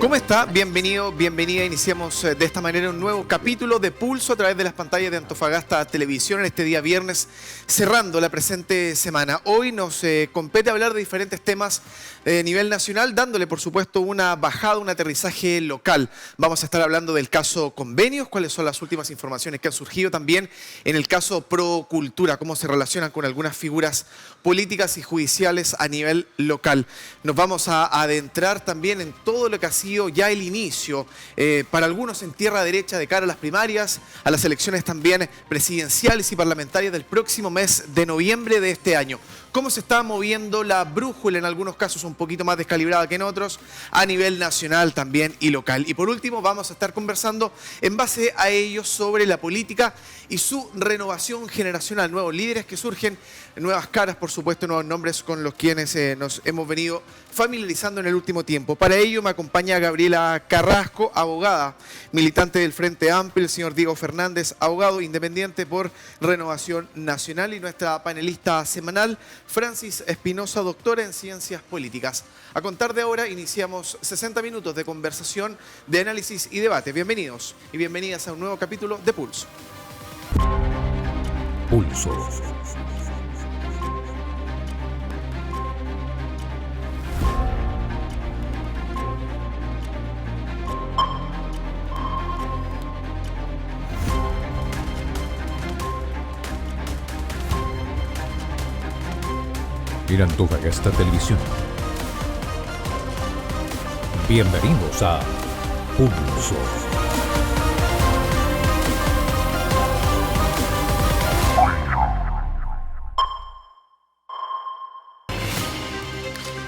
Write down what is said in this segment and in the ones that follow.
¿Cómo está? Bienvenido, bienvenida. Iniciamos de esta manera un nuevo capítulo de Pulso a través de las pantallas de Antofagasta Televisión en este día viernes, cerrando la presente semana. Hoy nos compete hablar de diferentes temas a nivel nacional, dándole por supuesto una bajada, un aterrizaje local. Vamos a estar hablando del caso Convenios, cuáles son las últimas informaciones que han surgido también en el caso Procultura, cómo se relacionan con algunas figuras políticas y judiciales a nivel local. Nos vamos a adentrar también en todo lo que ha sido ya el inicio, para algunos en tierra derecha de cara a las primarias, a las elecciones también presidenciales y parlamentarias del próximo mes de noviembre de este año. Cómo se está moviendo la brújula, en algunos casos un poquito más descalibrada que en otros, a nivel nacional también y local. Y por último vamos a estar conversando en base a ello sobre la política y su renovación generacional, nuevos líderes que surgen, nuevas caras, por supuesto, nuevos nombres con los quienes nos hemos venido familiarizando en el último tiempo. Para ello me acompaña Gabriela Carrasco, abogada, militante del Frente Amplio, el señor Diego Fernández, abogado independiente por Renovación Nacional, y nuestra panelista semanal, Francis Espinosa, doctora en Ciencias Políticas. A contar de ahora iniciamos 60 minutos de conversación, de análisis y debate. Bienvenidos y bienvenidas a un nuevo capítulo de Pulso. Pulso. En Antofagasta Televisión. Bienvenidos a Pulso.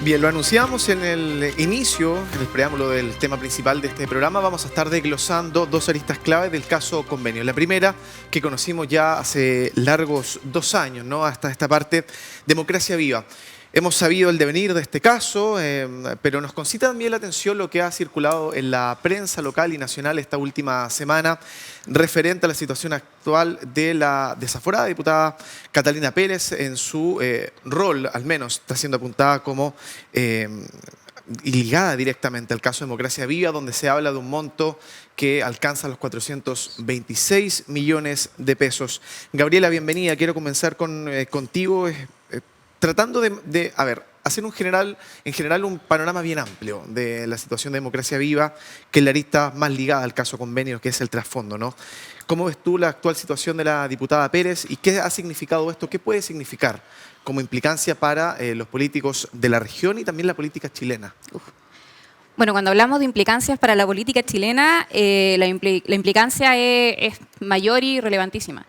Bien, lo anunciamos en el inicio, en el preámbulo del tema principal de este programa. Vamos a estar desglosando dos aristas claves del caso Convenio. La primera, que conocimos ya hace largos 2 años, ¿no? Hasta esta parte, Democracia Viva. Hemos sabido el devenir de este caso, pero nos concita también la atención lo que ha circulado en la prensa local y nacional esta última semana referente a la situación actual de la desaforada diputada Catalina Pérez en su rol, al menos está siendo apuntada como y ligada directamente al caso Democracia Viva, donde se habla de un monto que alcanza los 426 millones de pesos. Gabriela, bienvenida. Quiero comenzar contigo. Tratando de hacer en general un panorama bien amplio de la situación de Democracia Viva, que es la arista más ligada al caso Convenios, que es el trasfondo, ¿no? ¿Cómo ves tú la actual situación de la diputada Pérez y qué ha significado esto? ¿Qué puede significar como implicancia para los políticos de la región y también la política chilena? Bueno, cuando hablamos de implicancias para la política chilena, la implicancia es mayor y relevantísima.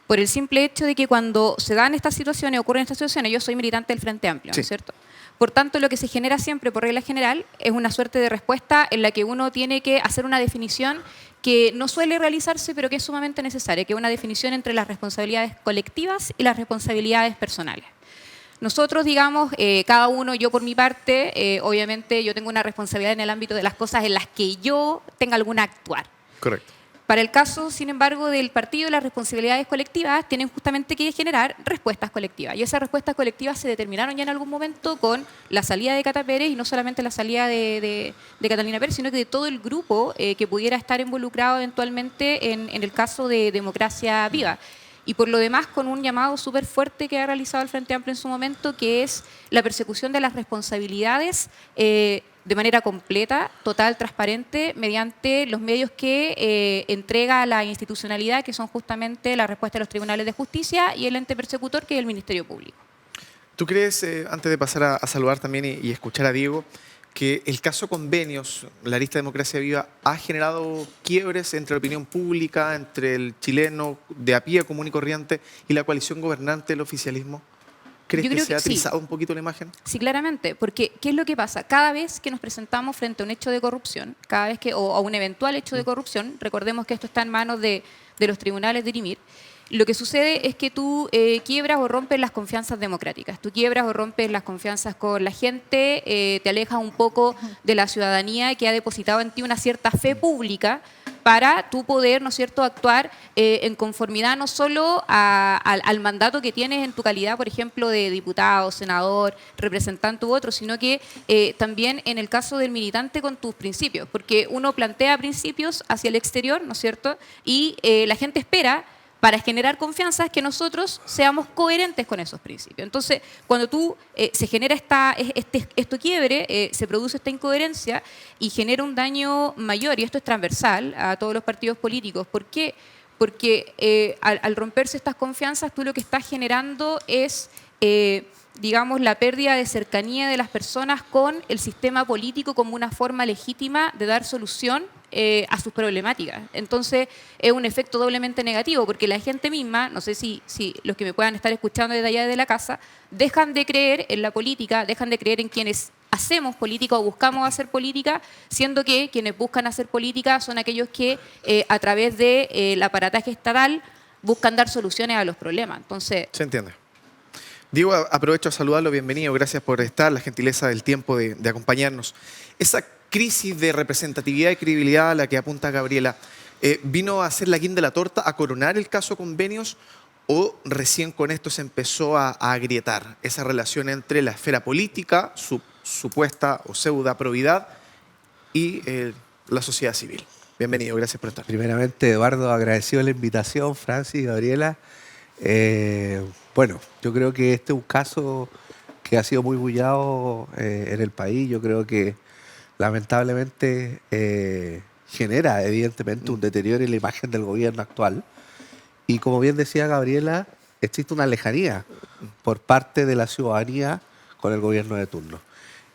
Por el simple hecho de que cuando se dan estas situaciones, ocurren estas situaciones, yo soy militante del Frente Amplio, ¿no es cierto? Por tanto, lo que se genera siempre, por regla general, es una suerte de respuesta en la que uno tiene que hacer una definición que no suele realizarse, pero que es sumamente necesaria, que es una definición entre las responsabilidades colectivas y las responsabilidades personales. Nosotros, digamos, cada uno, yo por mi parte, obviamente yo tengo una responsabilidad en el ámbito de las cosas en las que yo tenga alguna actuar. Correcto. Para el caso, sin embargo, del partido, las responsabilidades colectivas tienen justamente que generar respuestas colectivas. Y esas respuestas colectivas se determinaron ya en algún momento con la salida de Cata Pérez, y no solamente la salida de Catalina Pérez, sino que de todo el grupo que pudiera estar involucrado eventualmente en el caso de Democracia Viva. Y por lo demás, con un llamado súper fuerte que ha realizado el Frente Amplio en su momento, que es la persecución de las responsabilidades de manera completa, total, transparente, mediante los medios que entrega la institucionalidad, que son justamente la respuesta de los tribunales de justicia y el ente persecutor, que es el Ministerio Público. ¿Tú crees, antes de pasar a saludar también y escuchar a Diego, que el caso Convenios, la arista Democracia Viva, ha generado quiebres entre la opinión pública, entre el chileno de a pie, común y corriente, y la coalición gobernante del oficialismo? ¿Crees que se ha trizado un poquito la imagen? Sí, claramente, porque ¿qué es lo que pasa? Cada vez que nos presentamos frente a un hecho de corrupción, o a un eventual hecho de corrupción, recordemos que esto está en manos de los tribunales de dirimir, lo que sucede es que tú quiebras o rompes las confianzas democráticas, tú quiebras o rompes las confianzas con la gente, te alejas un poco de la ciudadanía que ha depositado en ti una cierta fe pública para tú poder, ¿no es cierto?, actuar en conformidad no solo al mandato que tienes en tu calidad, por ejemplo, de diputado, senador, representante u otro, sino que también en el caso del militante con tus principios, porque uno plantea principios hacia el exterior, ¿no es cierto?, y la gente espera, para generar confianza, es que nosotros seamos coherentes con esos principios. Entonces, cuando se genera esto quiebre, se produce esta incoherencia y genera un daño mayor, y esto es transversal a todos los partidos políticos. ¿Por qué? Porque al romperse estas confianzas, tú lo que estás generando es, digamos, la pérdida de cercanía de las personas con el sistema político como una forma legítima de dar solución a sus problemáticas. Entonces, es un efecto doblemente negativo, porque la gente misma, no sé si los que me puedan estar escuchando desde allá de la casa, dejan de creer en la política, dejan de creer en quienes hacemos política o buscamos hacer política, siendo que quienes buscan hacer política son aquellos que a través del aparataje estatal buscan dar soluciones a los problemas. Entonces, Se entiende. Diego, aprovecho a saludarlo, bienvenido, gracias por estar, la gentileza del tiempo de acompañarnos. Esa crisis de representatividad y credibilidad a la que apunta Gabriela, ¿vino a ser la guinda de la torta, a coronar el caso Convenios, o recién con esto se empezó a agrietar esa relación entre la esfera política, su supuesta o pseudo probidad, y la sociedad civil? Bienvenido, gracias por estar. Primeramente, Eduardo, agradecido la invitación, Francis, Gabriela. Bueno, yo creo que este es un caso que ha sido muy bullado en el país. Yo creo que lamentablemente genera evidentemente un deterioro en la imagen del gobierno actual. Y como bien decía Gabriela, existe una lejanía por parte de la ciudadanía con el gobierno de turno.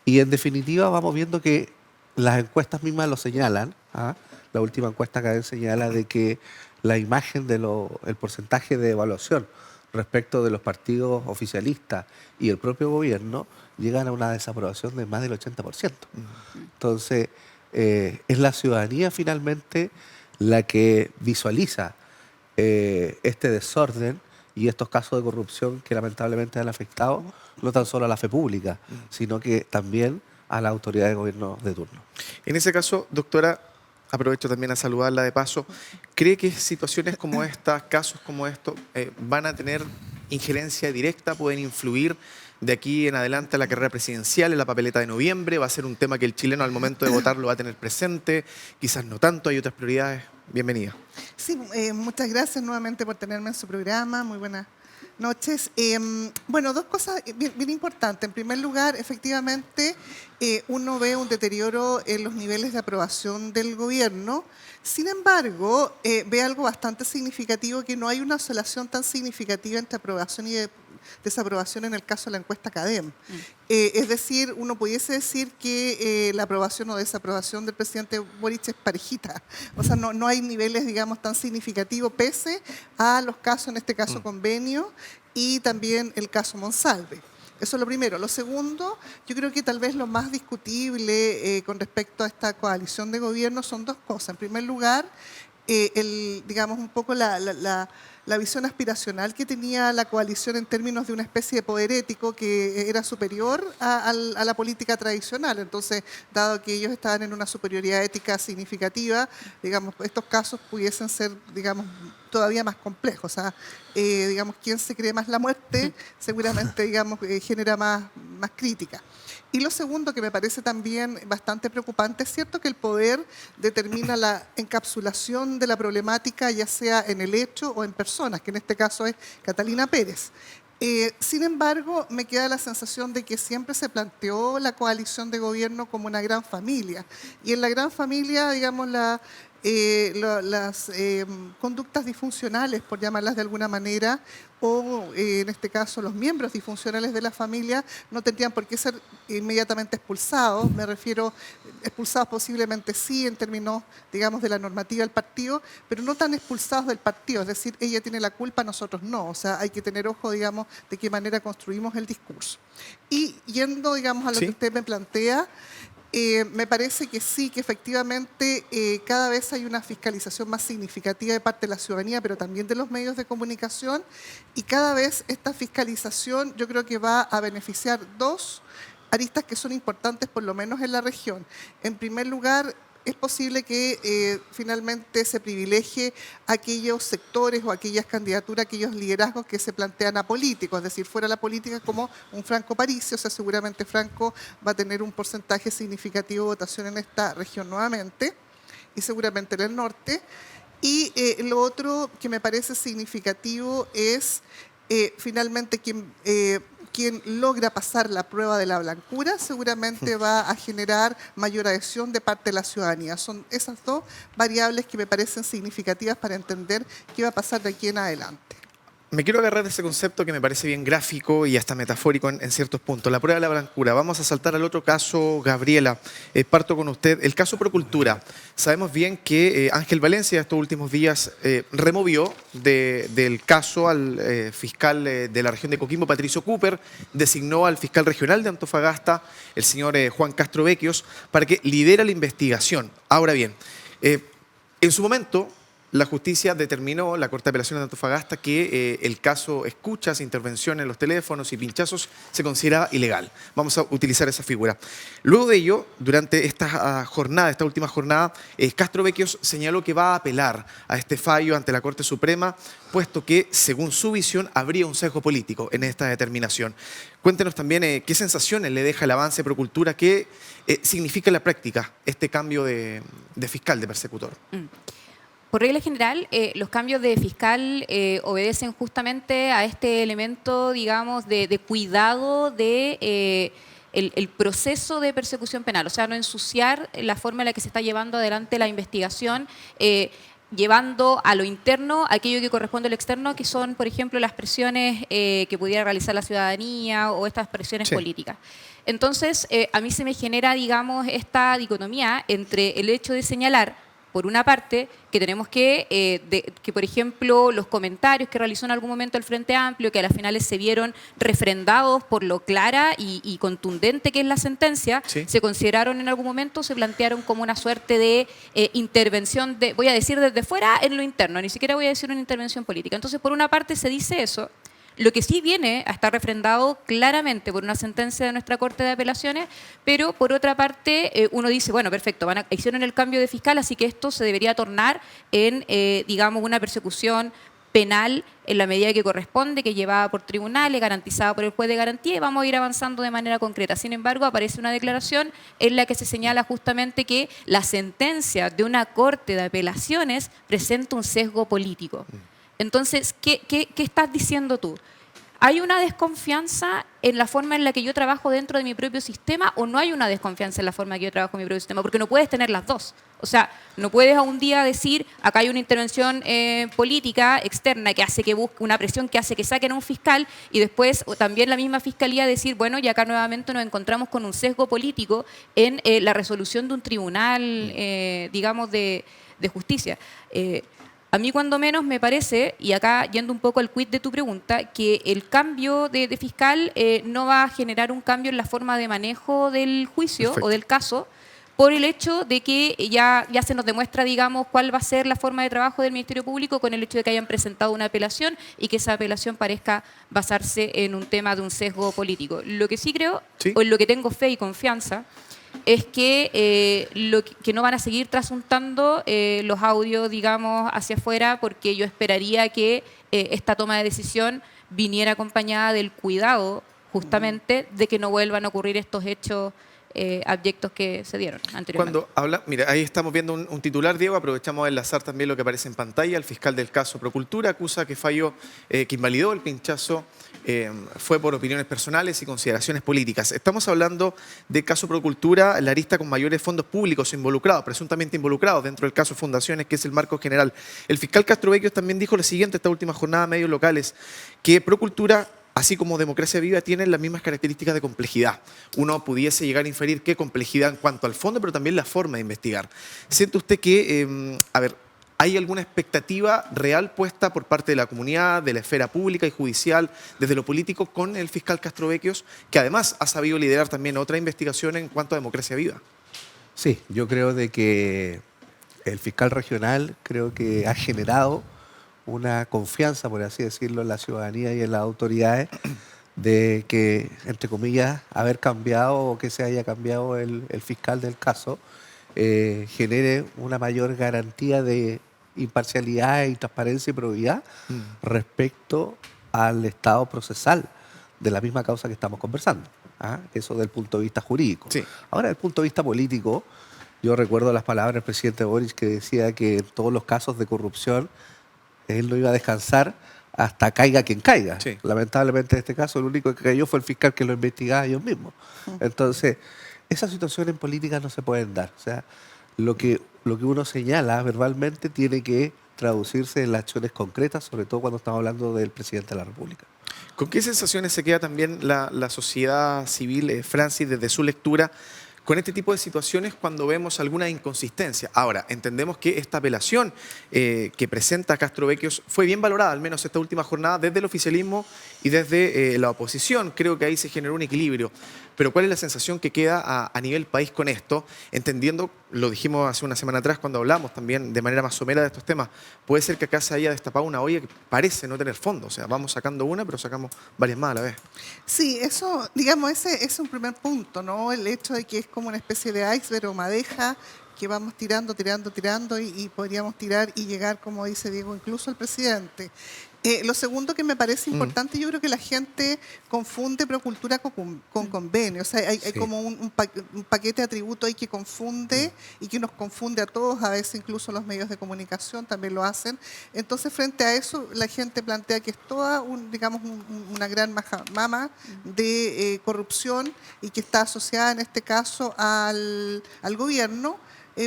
Y en definitiva vamos viendo que las encuestas mismas lo señalan. La última encuesta que señala de que la imagen el porcentaje de evaluación respecto de los partidos oficialistas y el propio gobierno llegan a una desaprobación de más del 80%. Entonces, es la ciudadanía finalmente la que visualiza este desorden y estos casos de corrupción que lamentablemente han afectado no tan solo a la fe pública, sino que también a la autoridad de gobierno de turno. En ese caso, doctora, aprovecho también a saludarla de paso, ¿cree que situaciones como esta, casos como estos, van a tener injerencia directa, pueden influir de aquí en adelante a la carrera presidencial, en la papeleta de noviembre? ¿Va a ser un tema que el chileno al momento de votar lo va a tener presente? Quizás no tanto, hay otras prioridades. Bienvenida. Sí, muchas gracias nuevamente por tenerme en su programa. Muy buenas noches. Bueno, dos cosas bien importantes. En primer lugar, efectivamente, uno ve un deterioro en los niveles de aprobación del gobierno. Sin embargo, ve algo bastante significativo, que no hay una oscilación tan significativa entre aprobación y desaprobación en el caso de la encuesta CADEM. Es decir, uno pudiese decir que la aprobación o desaprobación del presidente Boric es parejita. O sea, no hay niveles, digamos, tan significativos pese a los casos, en este caso Convenio, y también el caso Monsalve. Eso es lo primero. Lo segundo, yo creo que tal vez lo más discutible con respecto a esta coalición de gobierno son dos cosas. En primer lugar, digamos, un poco la visión aspiracional que tenía la coalición en términos de una especie de poder ético que era superior a la política tradicional. Entonces, dado que ellos estaban en una superioridad ética significativa, digamos, estos casos pudiesen ser, digamos, todavía más complejos. O sea, digamos, quien se cree más la muerte seguramente, digamos, genera más crítica. Y lo segundo, que me parece también bastante preocupante, es cierto que el poder determina la encapsulación de la problemática, ya sea en el hecho o en personas, que en este caso es Catalina Pérez. Sin embargo, me queda la sensación de que siempre se planteó la coalición de gobierno como una gran familia. Y en la gran familia, digamos, las conductas disfuncionales, por llamarlas de alguna manera, o en este caso los miembros disfuncionales de la familia, no tendrían por qué ser inmediatamente expulsados. Me refiero, expulsados posiblemente sí en términos, digamos, de la normativa del partido, pero no tan expulsados del partido. Es decir, ella tiene la culpa, nosotros no. O sea, hay que tener ojo, digamos, de qué manera construimos el discurso. Y yendo, digamos, a lo que usted me plantea, me parece que sí, que efectivamente cada vez hay una fiscalización más significativa de parte de la ciudadanía, pero también de los medios de comunicación, y cada vez esta fiscalización yo creo que va a beneficiar dos aristas que son importantes, por lo menos en la región. En primer lugar, es posible que finalmente se privilegie aquellos sectores o aquellas candidaturas, aquellos liderazgos que se plantean apolíticos, es decir, fuera la política como un Franco Parisi, o sea, seguramente Franco va a tener un porcentaje significativo de votación en esta región nuevamente y seguramente en el norte. Y lo otro que me parece significativo es finalmente quien logra pasar la prueba de la blancura seguramente va a generar mayor adhesión de parte de la ciudadanía. Son esas dos variables que me parecen significativas para entender qué va a pasar de aquí en adelante. Me quiero agarrar de ese concepto que me parece bien gráfico y hasta metafórico en ciertos puntos. La prueba de la blancura. Vamos a saltar al otro caso, Gabriela. Parto con usted. El caso Procultura. Sabemos bien que Ángel Valencia estos últimos días removió del caso al fiscal de la región de Coquimbo, Patricio Cooper, designó al fiscal regional de Antofagasta, el señor Juan Castro Becchios, para que lidera la investigación. Ahora bien, en su momento, la justicia determinó, la Corte de Apelaciones de Antofagasta, que el caso escuchas, intervención en los teléfonos y pinchazos se considera ilegal. Vamos a utilizar esa figura. Luego de ello, durante esta última jornada, Castro Becchios señaló que va a apelar a este fallo ante la Corte Suprema, puesto que, según su visión, habría un sesgo político en esta determinación. Cuéntenos también qué sensaciones le deja el avance de Procultura, qué significa en la práctica este cambio de fiscal, de persecutor. Por regla general, los cambios de fiscal obedecen justamente a este elemento, digamos, de cuidado de el proceso de persecución penal, o sea, no ensuciar la forma en la que se está llevando adelante la investigación, llevando a lo interno aquello que corresponde a lo externo, que son, por ejemplo, las presiones que pudiera realizar la ciudadanía o estas presiones políticas. Entonces, a mí se me genera, digamos, esta dicotomía entre el hecho de señalar, por una parte, que tenemos que, por ejemplo, los comentarios que realizó en algún momento el Frente Amplio, que a las finales se vieron refrendados por lo clara y contundente que es la sentencia, se consideraron en algún momento, se plantearon como una suerte de intervención, voy a decir desde fuera, en lo interno, ni siquiera voy a decir una intervención política. Entonces, por una parte se dice eso. Lo que sí viene a estar refrendado claramente por una sentencia de nuestra Corte de Apelaciones, pero por otra parte uno dice, bueno, perfecto, hicieron el cambio de fiscal, así que esto se debería tornar en, digamos, una persecución penal en la medida que corresponde, que llevada por tribunales, garantizada por el juez de garantía, y vamos a ir avanzando de manera concreta. Sin embargo, aparece una declaración en la que se señala justamente que la sentencia de una Corte de Apelaciones presenta un sesgo político. Entonces, ¿qué estás diciendo tú? ¿Hay una desconfianza en la forma en la que yo trabajo dentro de mi propio sistema o no hay una desconfianza en la forma en la que yo trabajo en mi propio sistema? Porque no puedes tener las dos. O sea, no puedes a un día decir, acá hay una intervención política externa que hace que busque una presión que hace que saquen a un fiscal y después o también la misma fiscalía decir, bueno, y acá nuevamente nos encontramos con un sesgo político en la resolución de un tribunal, digamos, de justicia. A mí cuando menos me parece, y acá yendo un poco al quid de tu pregunta, que el cambio de fiscal no va a generar un cambio en la forma de manejo del juicio o del caso, por el hecho de que ya se nos demuestra, digamos, cuál va a ser la forma de trabajo del Ministerio Público con el hecho de que hayan presentado una apelación y que esa apelación parezca basarse en un tema de un sesgo político. Lo que sí creo, o en lo que tengo fe y confianza, es que no van a seguir trasuntando los audios, digamos, hacia afuera, porque yo esperaría que esta toma de decisión viniera acompañada del cuidado, justamente, de que no vuelvan a ocurrir estos hechos abyectos que se dieron anteriormente. Mira, ahí estamos viendo un titular, Diego, aprovechamos a enlazar también lo que aparece en pantalla. El fiscal del caso Procultura acusa que falló, que invalidó el pinchazo, fue por opiniones personales y consideraciones políticas. Estamos hablando del caso Procultura, la arista con mayores fondos públicos involucrados, presuntamente involucrados dentro del caso Fundaciones, que es el marco general. El fiscal Castro Becchios también dijo lo siguiente esta última jornada a medios locales, que Procultura, así como Democracia Viva, tienen las mismas características de complejidad. Uno pudiese llegar a inferir qué complejidad en cuanto al fondo, pero también la forma de investigar. ¿Siente usted que, hay alguna expectativa real puesta por parte de la comunidad, de la esfera pública y judicial, desde lo político, con el fiscal Castro Becchios, que además ha sabido liderar también otra investigación en cuanto a Democracia Viva? Sí, yo creo de que el fiscal regional creo que ha generado una confianza, por así decirlo, en la ciudadanía y en las autoridades de que, entre comillas, haber cambiado o que se haya cambiado el fiscal del caso genere una mayor garantía de imparcialidad y transparencia y probidad respecto al estado procesal de la misma causa que estamos conversando. ¿Ah? Eso del punto de vista jurídico. Sí. Ahora, desde el punto de vista político, yo recuerdo las palabras del presidente Boric que decía que en todos los casos de corrupción él no iba a descansar hasta caiga quien caiga. Sí. Lamentablemente en este caso el único que cayó fue el fiscal que lo investigaba ellos mismos. Entonces, esas situaciones en política no se pueden dar. O sea, lo que uno señala verbalmente tiene que traducirse en las acciones concretas, sobre todo cuando estamos hablando del presidente de la República. ¿Con qué sensaciones se queda también la sociedad civil, Francis, desde su lectura, con este tipo de situaciones cuando vemos alguna inconsistencia? Ahora, entendemos que esta apelación que presenta Castrovecchios fue bien valorada, al menos esta última jornada, desde el oficialismo y desde la oposición. Creo que ahí se generó un equilibrio. Pero ¿cuál es la sensación que queda a nivel país con esto? Entendiendo, lo dijimos hace una semana atrás cuando hablamos también de manera más somera de estos temas, puede ser que acá se haya destapado una olla que parece no tener fondo. O sea, vamos sacando una, pero sacamos varias más a la vez. Sí, eso, digamos, ese es un primer punto, ¿no? El hecho de que es como una especie de iceberg o madeja que vamos tirando y podríamos tirar y llegar, como dice Diego, incluso al presidente. Lo segundo que me parece importante, yo creo que la gente confunde procultura con convenio. O sea, hay como un paquete de atributos ahí que confunde y que nos confunde a todos, a veces incluso los medios de comunicación también lo hacen. Entonces, frente a eso, la gente plantea que es toda, digamos, una gran mama de corrupción y que está asociada en este caso al gobierno.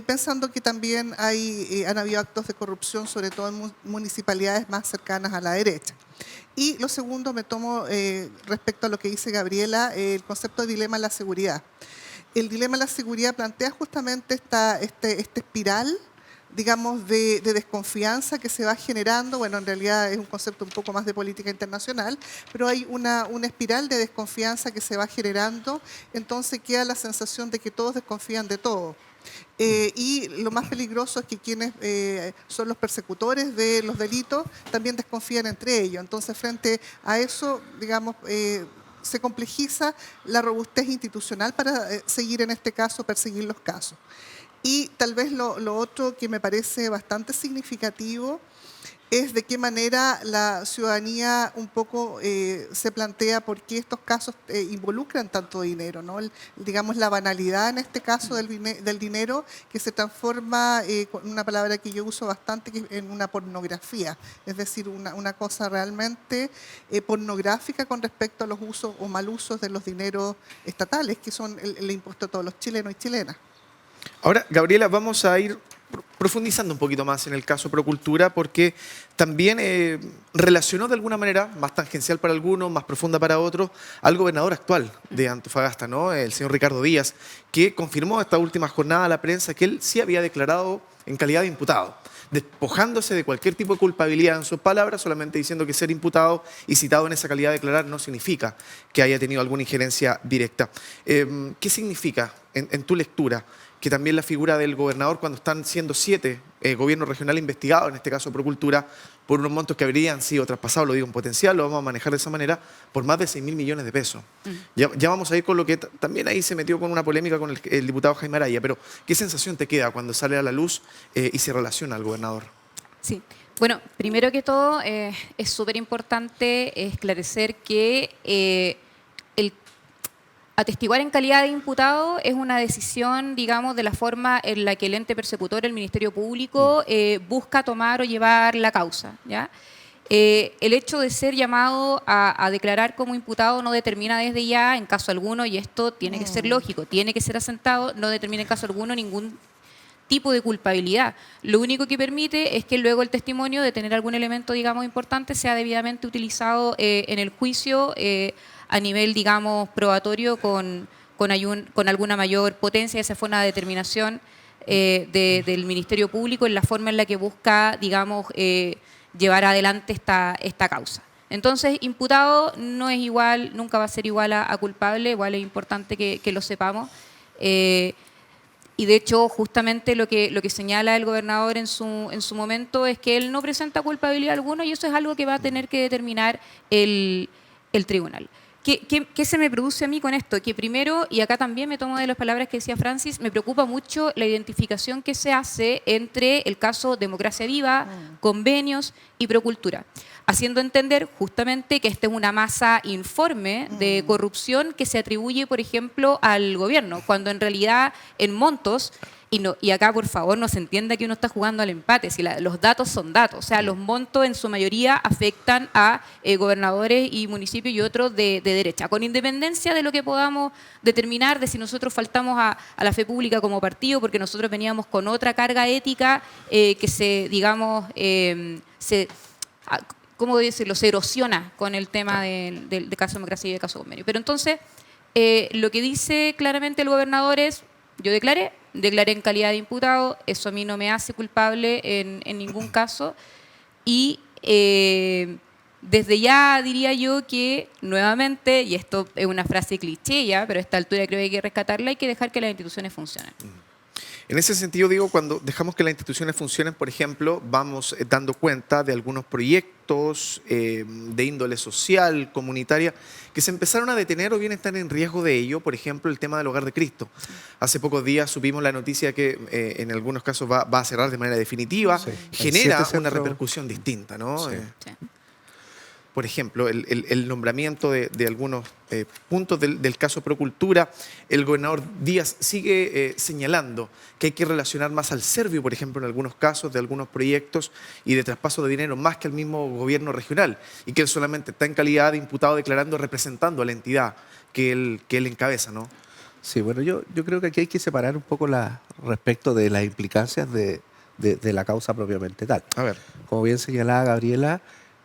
Pensando que también han habido actos de corrupción, sobre todo en municipalidades más cercanas a la derecha. Y lo segundo, me tomo respecto a lo que dice Gabriela, el concepto de dilema de la seguridad. El dilema de la seguridad plantea justamente este espiral, digamos, de desconfianza que se va generando. Bueno, en realidad es un concepto un poco más de política internacional, pero hay una espiral de desconfianza que se va generando, entonces queda la sensación de que todos desconfían de todo. Y lo más peligroso es que quienes son los persecutores de los delitos también desconfían entre ellos. Entonces, frente a eso, digamos, se complejiza la robustez institucional para seguir, en este caso, perseguir los casos. Y tal vez lo otro que me parece bastante significativo es de qué manera la ciudadanía un poco se plantea por qué estos casos involucran tanto dinero, ¿no? Digamos, la banalidad en este caso del dinero que se transforma, con una palabra que yo uso bastante, en una pornografía, es decir, una cosa realmente pornográfica con respecto a los usos o mal usos de los dineros estatales, que son el impuesto a todos los chilenos y chilenas. Ahora, Gabriela, vamos a ir profundizando un poquito más en el caso Procultura, porque también relacionó de alguna manera, más tangencial para algunos, más profunda para otros, al gobernador actual de Antofagasta, ¿no? El señor Ricardo Díaz, que confirmó esta última jornada a la prensa que él sí había declarado en calidad de imputado, despojándose de cualquier tipo de culpabilidad en sus palabras, solamente diciendo que ser imputado y citado en esa calidad de declarar no significa que haya tenido alguna injerencia directa. ¿Qué significa en tu lectura que también la figura del gobernador, cuando están siendo 7 gobiernos regionales investigados, en este caso Procultura, por unos montos que habrían sido traspasados, lo digo en potencial, lo vamos a manejar de esa manera, por más de 6.000 millones de pesos? Ya vamos a ir con lo que también ahí se metió con una polémica con el diputado Jaime Araya, pero ¿qué sensación te queda cuando sale a la luz y se relaciona al gobernador? Sí. Bueno, primero que todo, es súper importante esclarecer que el atestiguar en calidad de imputado es una decisión, digamos, de la forma en la que el ente persecutor, el Ministerio Público, busca tomar o llevar la causa, ¿ya? El hecho de ser llamado a declarar como imputado no determina desde ya, en caso alguno, y esto tiene que ser lógico, tiene que ser asentado, no determina en caso alguno ningún tipo de culpabilidad. Lo único que permite es que luego el testimonio de tener algún elemento, digamos, importante sea debidamente utilizado en el juicio a nivel, digamos, probatorio con alguna mayor potencia. Esa fue una determinación del Ministerio Público en la forma en la que busca, digamos, llevar adelante esta causa. Entonces, imputado no es igual, nunca va a ser igual a culpable, igual es importante que lo sepamos. Y de hecho, justamente lo que señala el gobernador en su momento es que él no presenta culpabilidad alguna y eso es algo que va a tener que determinar el tribunal. ¿Qué se me produce a mí con esto? Que primero, y acá también me tomo de las palabras que decía Francis, me preocupa mucho la identificación que se hace entre el caso Democracia Viva, convenios y Procultura, haciendo entender justamente que esta es una masa informe de corrupción que se atribuye, por ejemplo, al gobierno, cuando en realidad en montos... Y acá, por favor, no se entienda que uno está jugando al empate, si los datos son datos. O sea, los montos en su mayoría afectan a gobernadores y municipios y otros de derecha, con independencia de lo que podamos determinar de si nosotros faltamos a la fe pública como partido, porque nosotros veníamos con otra carga ética que se, digamos, ¿cómo decirlo?, se erosiona con el tema del caso Democracia y del caso Convenio. Pero entonces, lo que dice claramente el gobernador es, yo declaré en calidad de imputado, eso a mí no me hace culpable en ningún caso. Y desde ya diría yo que, nuevamente, y esto es una frase cliché ya, pero a esta altura creo que hay que rescatarla, hay que dejar que las instituciones funcionen. En ese sentido, digo, cuando dejamos que las instituciones funcionen, por ejemplo, vamos dando cuenta de algunos proyectos de índole social, comunitaria, que se empezaron a detener o bien están en riesgo de ello. Por ejemplo, el tema del Hogar de Cristo. Hace pocos días supimos la noticia que en algunos casos va a cerrar de manera definitiva. Sí. Genera una repercusión distinta, ¿no? Sí. Por ejemplo, el nombramiento de algunos puntos del caso Procultura, el gobernador Díaz sigue señalando que hay que relacionar más al Servio, por ejemplo, en algunos casos de algunos proyectos y de traspaso de dinero, más que al mismo gobierno regional, y que él solamente está en calidad de imputado declarando, representando a la entidad que él encabeza, ¿no? Sí, bueno, yo creo que aquí hay que separar un poco respecto de las implicancias de la causa propiamente tal. A ver. Como bien señalaba Gabriela,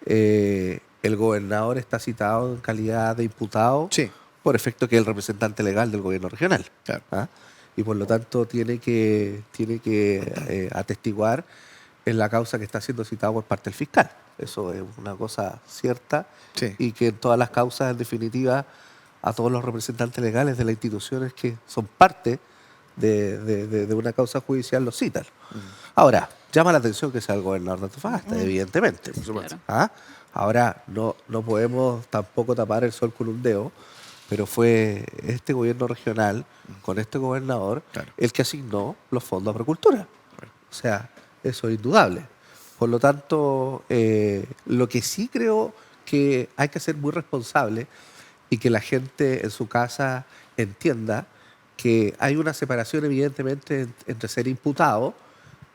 el gobernador está citado en calidad de imputado, sí, por efecto que es el representante legal del gobierno regional. Claro. ¿Ah? Y por lo tanto tiene que atestiguar en la causa que está siendo citado por parte del fiscal. Eso es una cosa cierta, sí, y que en todas las causas, en definitiva, a todos los representantes legales de las instituciones que son parte de una causa judicial los citan. Ahora, llama la atención que sea el gobernador de Antofagasta, evidentemente. Por supuesto. Claro. ¿Ah? Ahora, no podemos tampoco tapar el sol con un dedo, pero fue este gobierno regional, con este gobernador, claro, el que asignó los fondos a Procultura. Claro. O sea, eso es indudable. Por lo tanto, lo que sí creo que hay que ser muy responsable y que la gente en su casa entienda que hay una separación evidentemente entre ser imputado,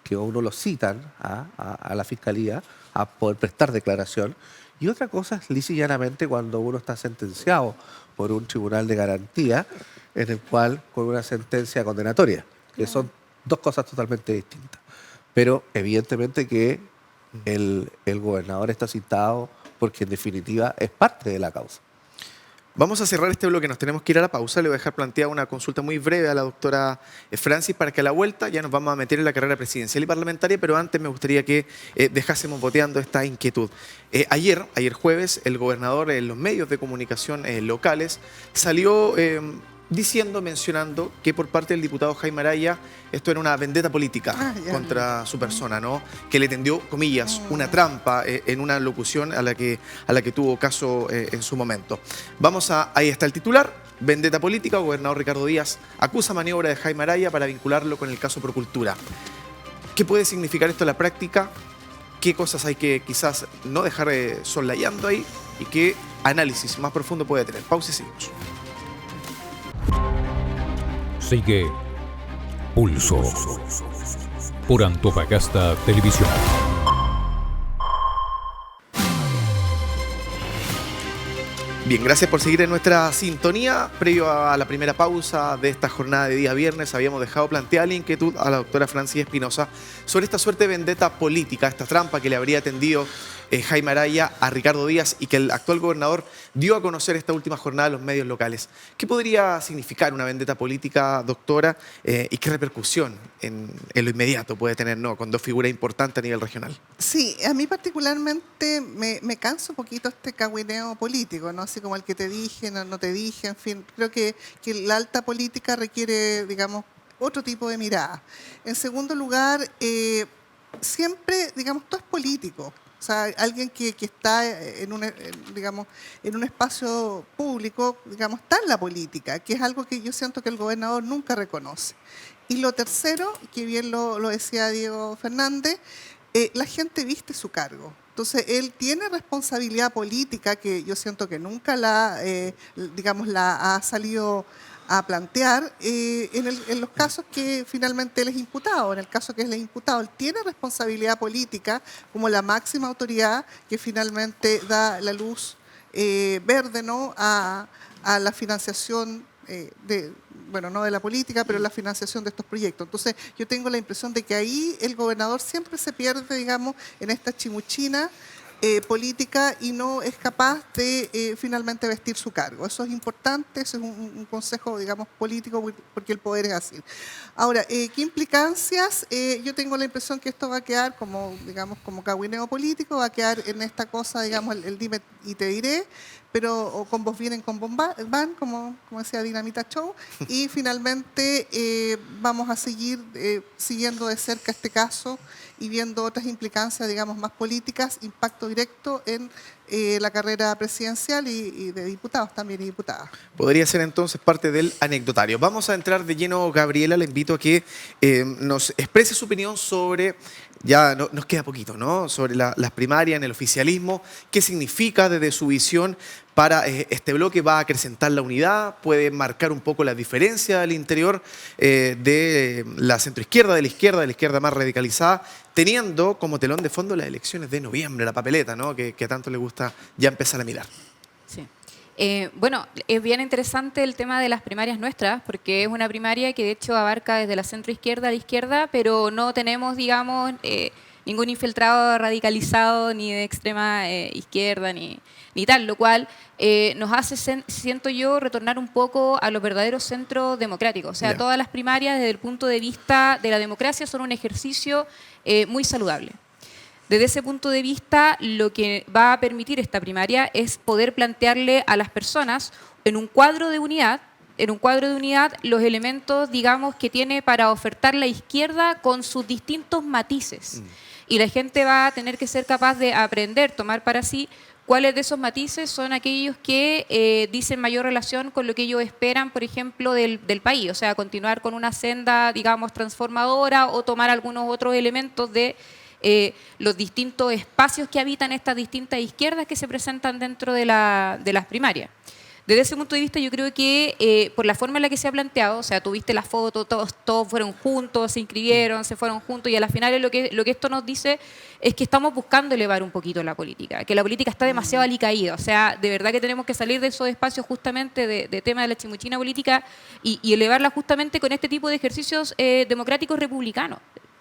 que uno lo citan a la fiscalía a poder prestar declaración, y otra cosa es lisa y llanamente cuando uno está sentenciado por un tribunal de garantía, en el cual con una sentencia condenatoria, que son dos cosas totalmente distintas. Pero evidentemente que el gobernador está citado porque en definitiva es parte de la causa. Vamos a cerrar este bloque, nos tenemos que ir a la pausa. Le voy a dejar planteada una consulta muy breve a la doctora Francis para que a la vuelta ya nos vamos a meter en la carrera presidencial y parlamentaria, pero antes me gustaría que dejásemos boteando esta inquietud. Ayer jueves, el gobernador en los medios de comunicación locales salió mencionando que por parte del diputado Jaime Araya esto era una vendetta política contra su persona, ¿no? Que le tendió, comillas, una trampa en una locución a la que tuvo caso en su momento. Ahí está el titular: vendetta política, gobernador Ricardo Díaz acusa maniobra de Jaime Araya para vincularlo con el caso Procultura. ¿Qué puede significar esto en la práctica? ¿Qué cosas hay que quizás no dejar soslayando ahí? ¿Y qué análisis más profundo puede tener? Pausa y seguimos. Sigue Pulso por Antofagasta Televisión. Bien, gracias por seguir en nuestra sintonía. Previo a la primera pausa de esta jornada de día viernes, habíamos dejado planteada la inquietud a la doctora Francis Espinosa sobre esta suerte de vendetta política, esta trampa que le habría tendido Jaime Araya a Ricardo Díaz y que el actual gobernador dio a conocer esta última jornada a los medios locales. ¿Qué podría significar una vendetta política, doctora, y qué repercusión en lo inmediato puede tener, ¿no?, con dos figuras importantes a nivel regional? Sí, a mí particularmente me cansa un poquito este cagüineo político, ¿no? Así como el que te dije, no te dije, en fin. Creo que la alta política requiere, digamos, otro tipo de mirada. En segundo lugar, siempre, digamos, todo es político. O sea, alguien que está digamos, en un espacio público, digamos, está en la política, que es algo que yo siento que el gobernador nunca reconoce. Y lo tercero, que bien lo decía Diego Fernández, la gente viste su cargo. Entonces, él tiene responsabilidad política que yo siento que nunca digamos, la ha salido a plantear en los casos que finalmente él es imputado. En el caso que él es imputado, él tiene responsabilidad política como la máxima autoridad que finalmente da la luz verde, ¿no?, a la financiación bueno, no de la política, pero la financiación de estos proyectos. Entonces, yo tengo la impresión de que ahí el gobernador siempre se pierde, digamos, en esta chimuchina política y no es capaz de finalmente vestir su cargo. Eso es importante, eso es un consejo, digamos, político, porque el poder es así. Ahora, ¿qué implicancias? Yo tengo la impresión que esto va a quedar como, digamos, como cagüineo político, va a quedar en esta cosa, digamos, el dime y te diré, pero o con vos vienen, con vos van, como decía Dinamita Show, y finalmente vamos a seguir siguiendo de cerca este caso y viendo otras implicancias, digamos, más políticas, impacto directo en la carrera presidencial y de diputados también y diputadas. Podría ser entonces parte del anecdotario. Vamos a entrar de lleno, Gabriela, le invito a que nos exprese su opinión sobre, ya nos queda poquito, ¿no?, sobre las primarias en el oficialismo, qué significa desde su visión para este bloque, va a acrecentar la unidad, puede marcar un poco la diferencia al interior de la centroizquierda, de la izquierda más radicalizada, teniendo como telón de fondo las elecciones de noviembre, la papeleta, ¿no?, que tanto le gusta ya empezar a mirar. Sí. Bueno, es bien interesante el tema de las primarias nuestras, porque es una primaria que de hecho abarca desde la centroizquierda a la izquierda, pero no tenemos, digamos, ningún infiltrado radicalizado ni de extrema izquierda ni tal, lo cual nos hace, siento yo, retornar un poco a los verdaderos centros democráticos. O sea, todas las primarias desde el punto de vista de la democracia son un ejercicio muy saludable. Desde ese punto de vista, lo que va a permitir esta primaria es poder plantearle a las personas en un cuadro de unidad, los elementos, digamos, que tiene para ofertar la izquierda con sus distintos matices. Y la gente va a tener que ser capaz de aprender, tomar para sí cuáles de esos matices son aquellos que dicen mayor relación con lo que ellos esperan, por ejemplo, del país. O sea, continuar con una senda, digamos, transformadora o tomar algunos otros elementos de los distintos espacios que habitan estas distintas izquierdas que se presentan dentro de las primarias. Desde ese punto de vista, yo creo que por la forma en la que se ha planteado, o sea, tuviste la foto, todos fueron juntos, se inscribieron, se fueron juntos, y a la final lo que esto nos dice es que estamos buscando elevar un poquito la política, que la política está demasiado alicaída. O sea, de verdad que tenemos que salir de esos espacios justamente de tema de la chimuchina política y elevarla justamente con este tipo de ejercicios democráticos republicanos.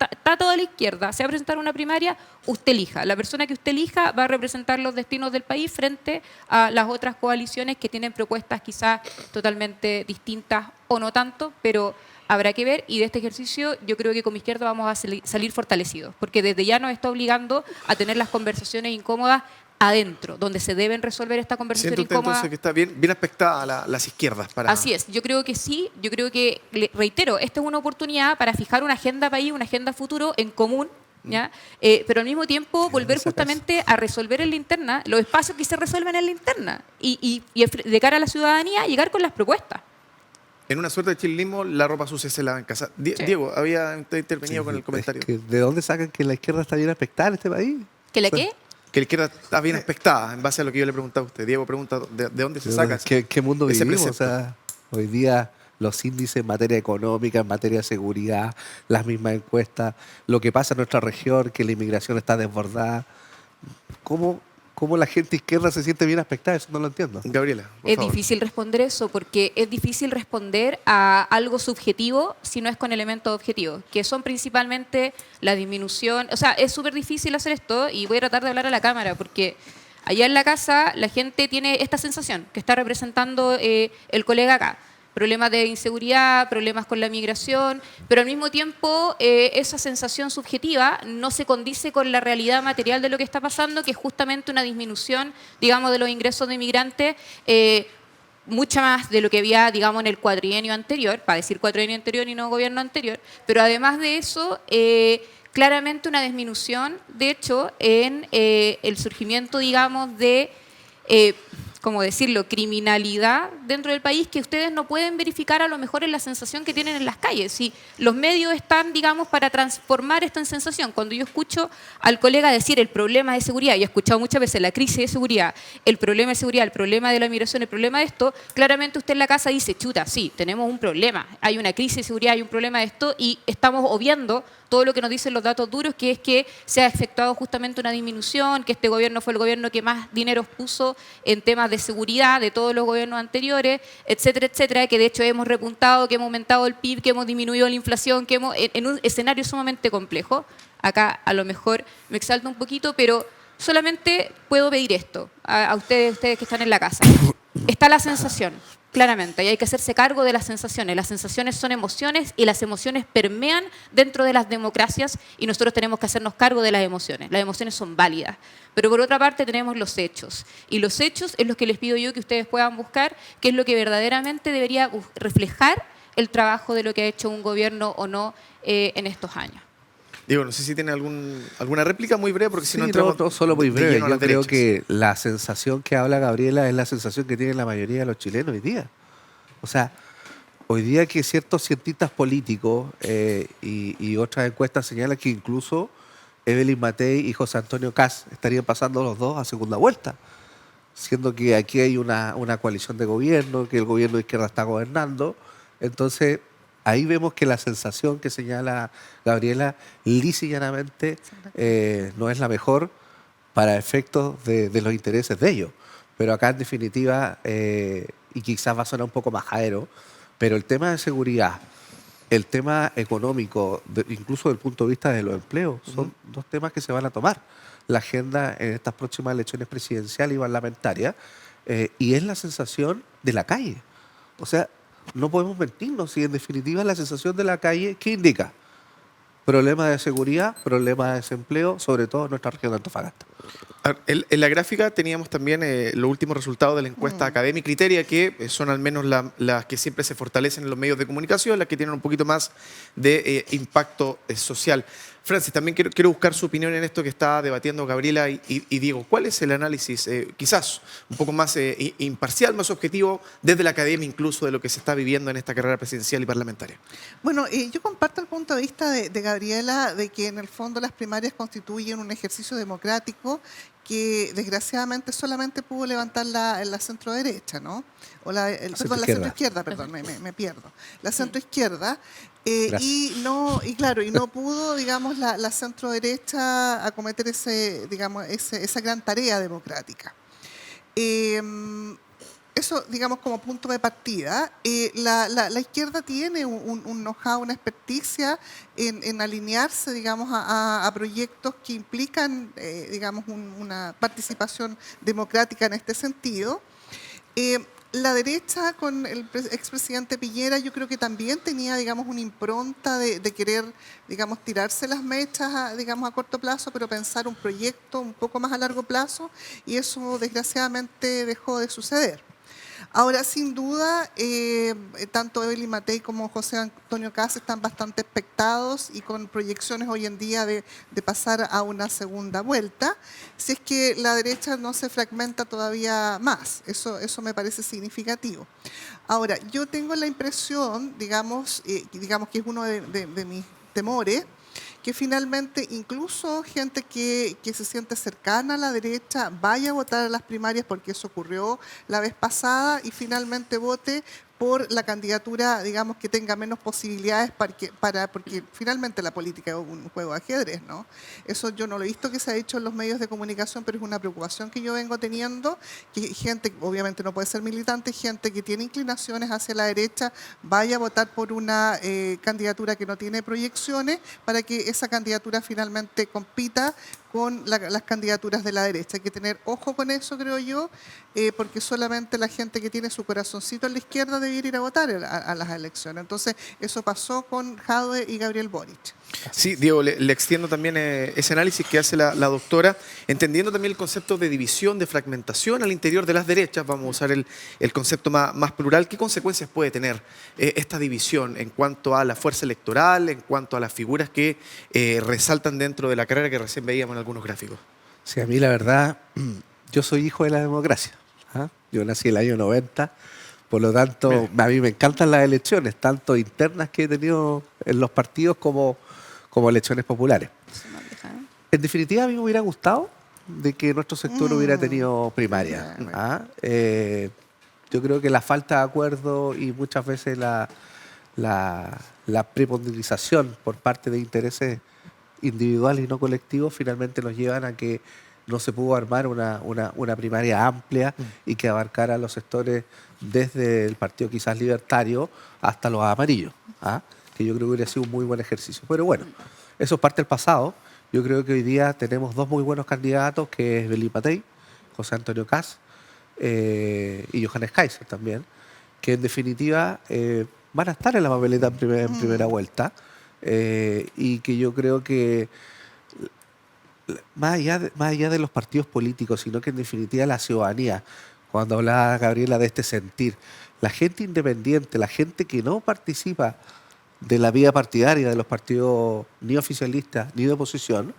Está toda la izquierda, se va a presentar una primaria, usted elija. La persona que usted elija va a representar los destinos del país frente a las otras coaliciones que tienen propuestas quizás totalmente distintas o no tanto, pero habrá que ver. Y de este ejercicio yo creo que como izquierda vamos a salir fortalecidos, porque desde ya nos está obligando a tener las conversaciones incómodas adentro, donde se deben resolver esta conversación incómoda. ¿Siente entonces que está bien aspectada las izquierdas? Así es, yo creo que sí, yo creo que, reitero, esta es una oportunidad para fijar una agenda país, una agenda futuro en común, ¿ya? Pero al mismo tiempo volver justamente a resolver en la interna los espacios que se resuelven en la interna y de cara a la ciudadanía llegar con las propuestas. En una suerte de chilenismo, la ropa sucia se lava en casa. Diego, había intervenido con el comentario. ¿De dónde sacan que la izquierda está bien aspectada en este país? ¿Que la qué? Que la izquierda está bien aspectada, en base a lo que yo le preguntaba a usted. Diego pregunta, ¿de dónde se saca? ¿Qué mundo ese vivimos? precepto? O sea, hoy día los índices en materia económica, en materia de seguridad, las mismas encuestas, lo que pasa en nuestra región, que la inmigración está desbordada. ¿Cómo la gente izquierda se siente bien aspectada? Eso no lo entiendo. Gabriela, por Es favor. difícil responder eso, porque es difícil responder a algo subjetivo si no es con elementos objetivos, que son principalmente la disminución. O sea, es súper difícil hacer esto y voy a tratar de hablar a la cámara, porque allá en la casa la gente tiene esta sensación que está representando el colega acá. Problemas de inseguridad, problemas con la migración, pero al mismo tiempo esa sensación subjetiva no se condice con la realidad material de lo que está pasando, que es justamente una disminución, digamos, de los ingresos de migrantes, mucha más de lo que había, digamos, en el cuatrienio anterior, para decir cuatrienio anterior y no gobierno anterior, pero además de eso, claramente una disminución, de hecho, en el surgimiento, digamos, de, ¿cómo decirlo?, criminalidad dentro del país que ustedes no pueden verificar a lo mejor en la sensación que tienen en las calles. Si los medios están, digamos, para transformar esto en sensación. Cuando yo escucho al colega decir el problema de seguridad, y he escuchado muchas veces la crisis de seguridad, el problema de seguridad, el problema de la migración, el problema de esto, claramente usted en la casa dice, chuta, sí, tenemos un problema, hay una crisis de seguridad, hay un problema de esto, y estamos obviando todo lo que nos dicen los datos duros, que es que se ha efectuado justamente una disminución, que este gobierno fue el gobierno que más dinero puso en temas de seguridad de todos los gobiernos anteriores, etcétera, etcétera, que de hecho hemos repuntado, que hemos aumentado el PIB, que hemos disminuido la inflación, que hemos, en un escenario sumamente complejo. Acá a lo mejor me exalto un poquito, pero solamente puedo pedir esto a ustedes que están en la casa. Está la sensación, claramente, y hay que hacerse cargo de las sensaciones. Las sensaciones son emociones y las emociones permean dentro de las democracias y nosotros tenemos que hacernos cargo de las emociones. Las emociones son válidas. Pero por otra parte tenemos los hechos. Y los hechos es lo que les pido yo que ustedes puedan buscar, que es lo que verdaderamente debería reflejar el trabajo de lo que ha hecho un gobierno o no en estos años. Diego, no sé si tiene alguna réplica muy breve, porque si no Sí, entramos no, solo muy de breve. lleno a Yo las creo derechas. que la sensación que habla Gabriela es la sensación que tienen la mayoría de los chilenos hoy día. O sea, hoy día que ciertos cientistas políticos y otras encuestas señalan que incluso Evelyn Matei y José Antonio Kast estarían pasando los dos a segunda vuelta, siendo que aquí hay una coalición de gobierno, que el gobierno de izquierda está gobernando. Entonces, ahí vemos que la sensación que señala Gabriela lisa y llanamente no es la mejor para efectos de los intereses de ellos. Pero acá, en definitiva, y quizás va a sonar un poco majadero, pero el tema de seguridad, el tema económico, incluso desde el punto de vista de los empleos, son dos temas que se van a tomar la agenda en estas próximas elecciones presidenciales y parlamentarias, y es la sensación de la calle. O sea, no podemos mentirnos, si en definitiva la sensación de la calle, ¿qué indica? Problemas de seguridad, problemas de desempleo, sobre todo en nuestra región de Antofagasta. A ver, en la gráfica teníamos también los últimos resultados de la encuesta Academia y Criteria, que son al menos las que siempre se fortalecen en los medios de comunicación, las que tienen un poquito más de impacto social. Francis, también quiero buscar su opinión en esto que está debatiendo Gabriela y Diego. ¿Cuál es el análisis, quizás un poco más imparcial, más objetivo, desde la academia incluso, de lo que se está viviendo en esta carrera presidencial y parlamentaria? Bueno, yo comparto el punto de vista de Gabriela de que en el fondo las primarias constituyen un ejercicio democrático que desgraciadamente solamente pudo levantar la centro-derecha, ¿no? O la centro-izquierda, perdón, me pierdo. La centro-izquierda. Y no pudo, digamos, la centro-derecha acometer esa gran tarea democrática. Eso, digamos, como punto de partida. La izquierda tiene un know-how, una experticia en alinearse, digamos, a proyectos que implican, digamos, una participación democrática en este sentido. La derecha, con el expresidente Piñera, yo creo que también tenía, digamos, una impronta de querer, digamos, tirarse las mechas, digamos, a corto plazo, pero pensar un proyecto un poco más a largo plazo, y eso, desgraciadamente, dejó de suceder. Ahora, sin duda, tanto Evelyn Matei como José Antonio Kast están bastante expectados y con proyecciones hoy en día de pasar a una segunda vuelta, si es que la derecha no se fragmenta todavía más. Eso me parece significativo. Ahora, yo tengo la impresión, digamos que es uno de mis temores, que finalmente incluso gente que se siente cercana a la derecha vaya a votar a las primarias, porque eso ocurrió la vez pasada, y finalmente vote por la candidatura, digamos, que tenga menos posibilidades porque finalmente la política es un juego de ajedrez, ¿no? Eso yo no lo he visto que se ha dicho en los medios de comunicación, pero es una preocupación que yo vengo teniendo, que gente, obviamente no puede ser militante, gente que tiene inclinaciones hacia la derecha, vaya a votar por una candidatura que no tiene proyecciones, para que esa candidatura finalmente compita con las candidaturas de la derecha. Hay que tener ojo con eso, creo yo, porque solamente la gente que tiene su corazoncito en la izquierda debiera ir a votar a las elecciones. Entonces, eso pasó con Jadwe y Gabriel Boric. Sí, Diego, le extiendo también ese análisis que hace la doctora, entendiendo también el concepto de división, de fragmentación al interior de las derechas, vamos a usar el concepto más plural. ¿Qué consecuencias puede tener esta división en cuanto a la fuerza electoral, en cuanto a las figuras que resaltan dentro de la carrera que recién veíamos en algunos gráficos? Sí, a mí la verdad, yo soy hijo de la democracia. ¿Ah? Yo nací el año 90, por lo tanto, a mí me encantan las elecciones, tanto internas que he tenido en los partidos como elecciones populares. En definitiva, a mí me hubiera gustado de que nuestro sector hubiera tenido primaria. ¿Ah? Yo creo que la falta de acuerdo y muchas veces la preponderización por parte de intereses individuales y no colectivos finalmente nos llevan a que no se pudo armar una primaria amplia y que abarcara los sectores desde el partido quizás libertario hasta los amarillos, ¿ah? Que yo creo que hubiera sido un muy buen ejercicio. Pero bueno, eso es parte del pasado. Yo creo que hoy día tenemos dos muy buenos candidatos, que es Belín Matei, José Antonio Kast y Johannes Kaiser también, que en definitiva van a estar en la papeleta en primera vuelta y que yo creo que más allá de los partidos políticos, sino que en definitiva la ciudadanía, cuando hablaba Gabriela de este sentir, la gente independiente, la gente que no participa de la vida partidaria de los partidos ni oficialistas ni de oposición,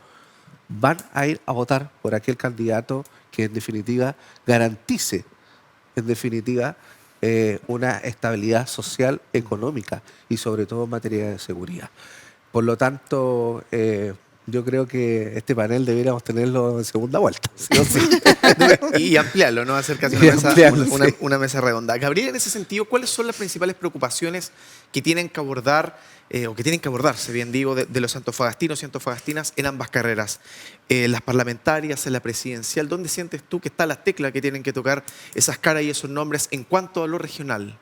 van a ir a votar por aquel candidato que en definitiva garantice, una estabilidad social, económica y sobre todo en materia de seguridad. Por lo tanto, yo creo que este panel debiéramos tenerlo en segunda vuelta, ¿sí o sí? Y ampliarlo, ¿no? Hacer casi una mesa redonda. Gabriel, en ese sentido, ¿cuáles son las principales preocupaciones que tienen que abordar, o que tienen que abordarse, bien digo, de los antofagastinos y antofagastinas en ambas carreras? Las parlamentarias, en la presidencial, ¿dónde sientes tú que está la tecla que tienen que tocar esas caras y esos nombres en cuanto a lo regional?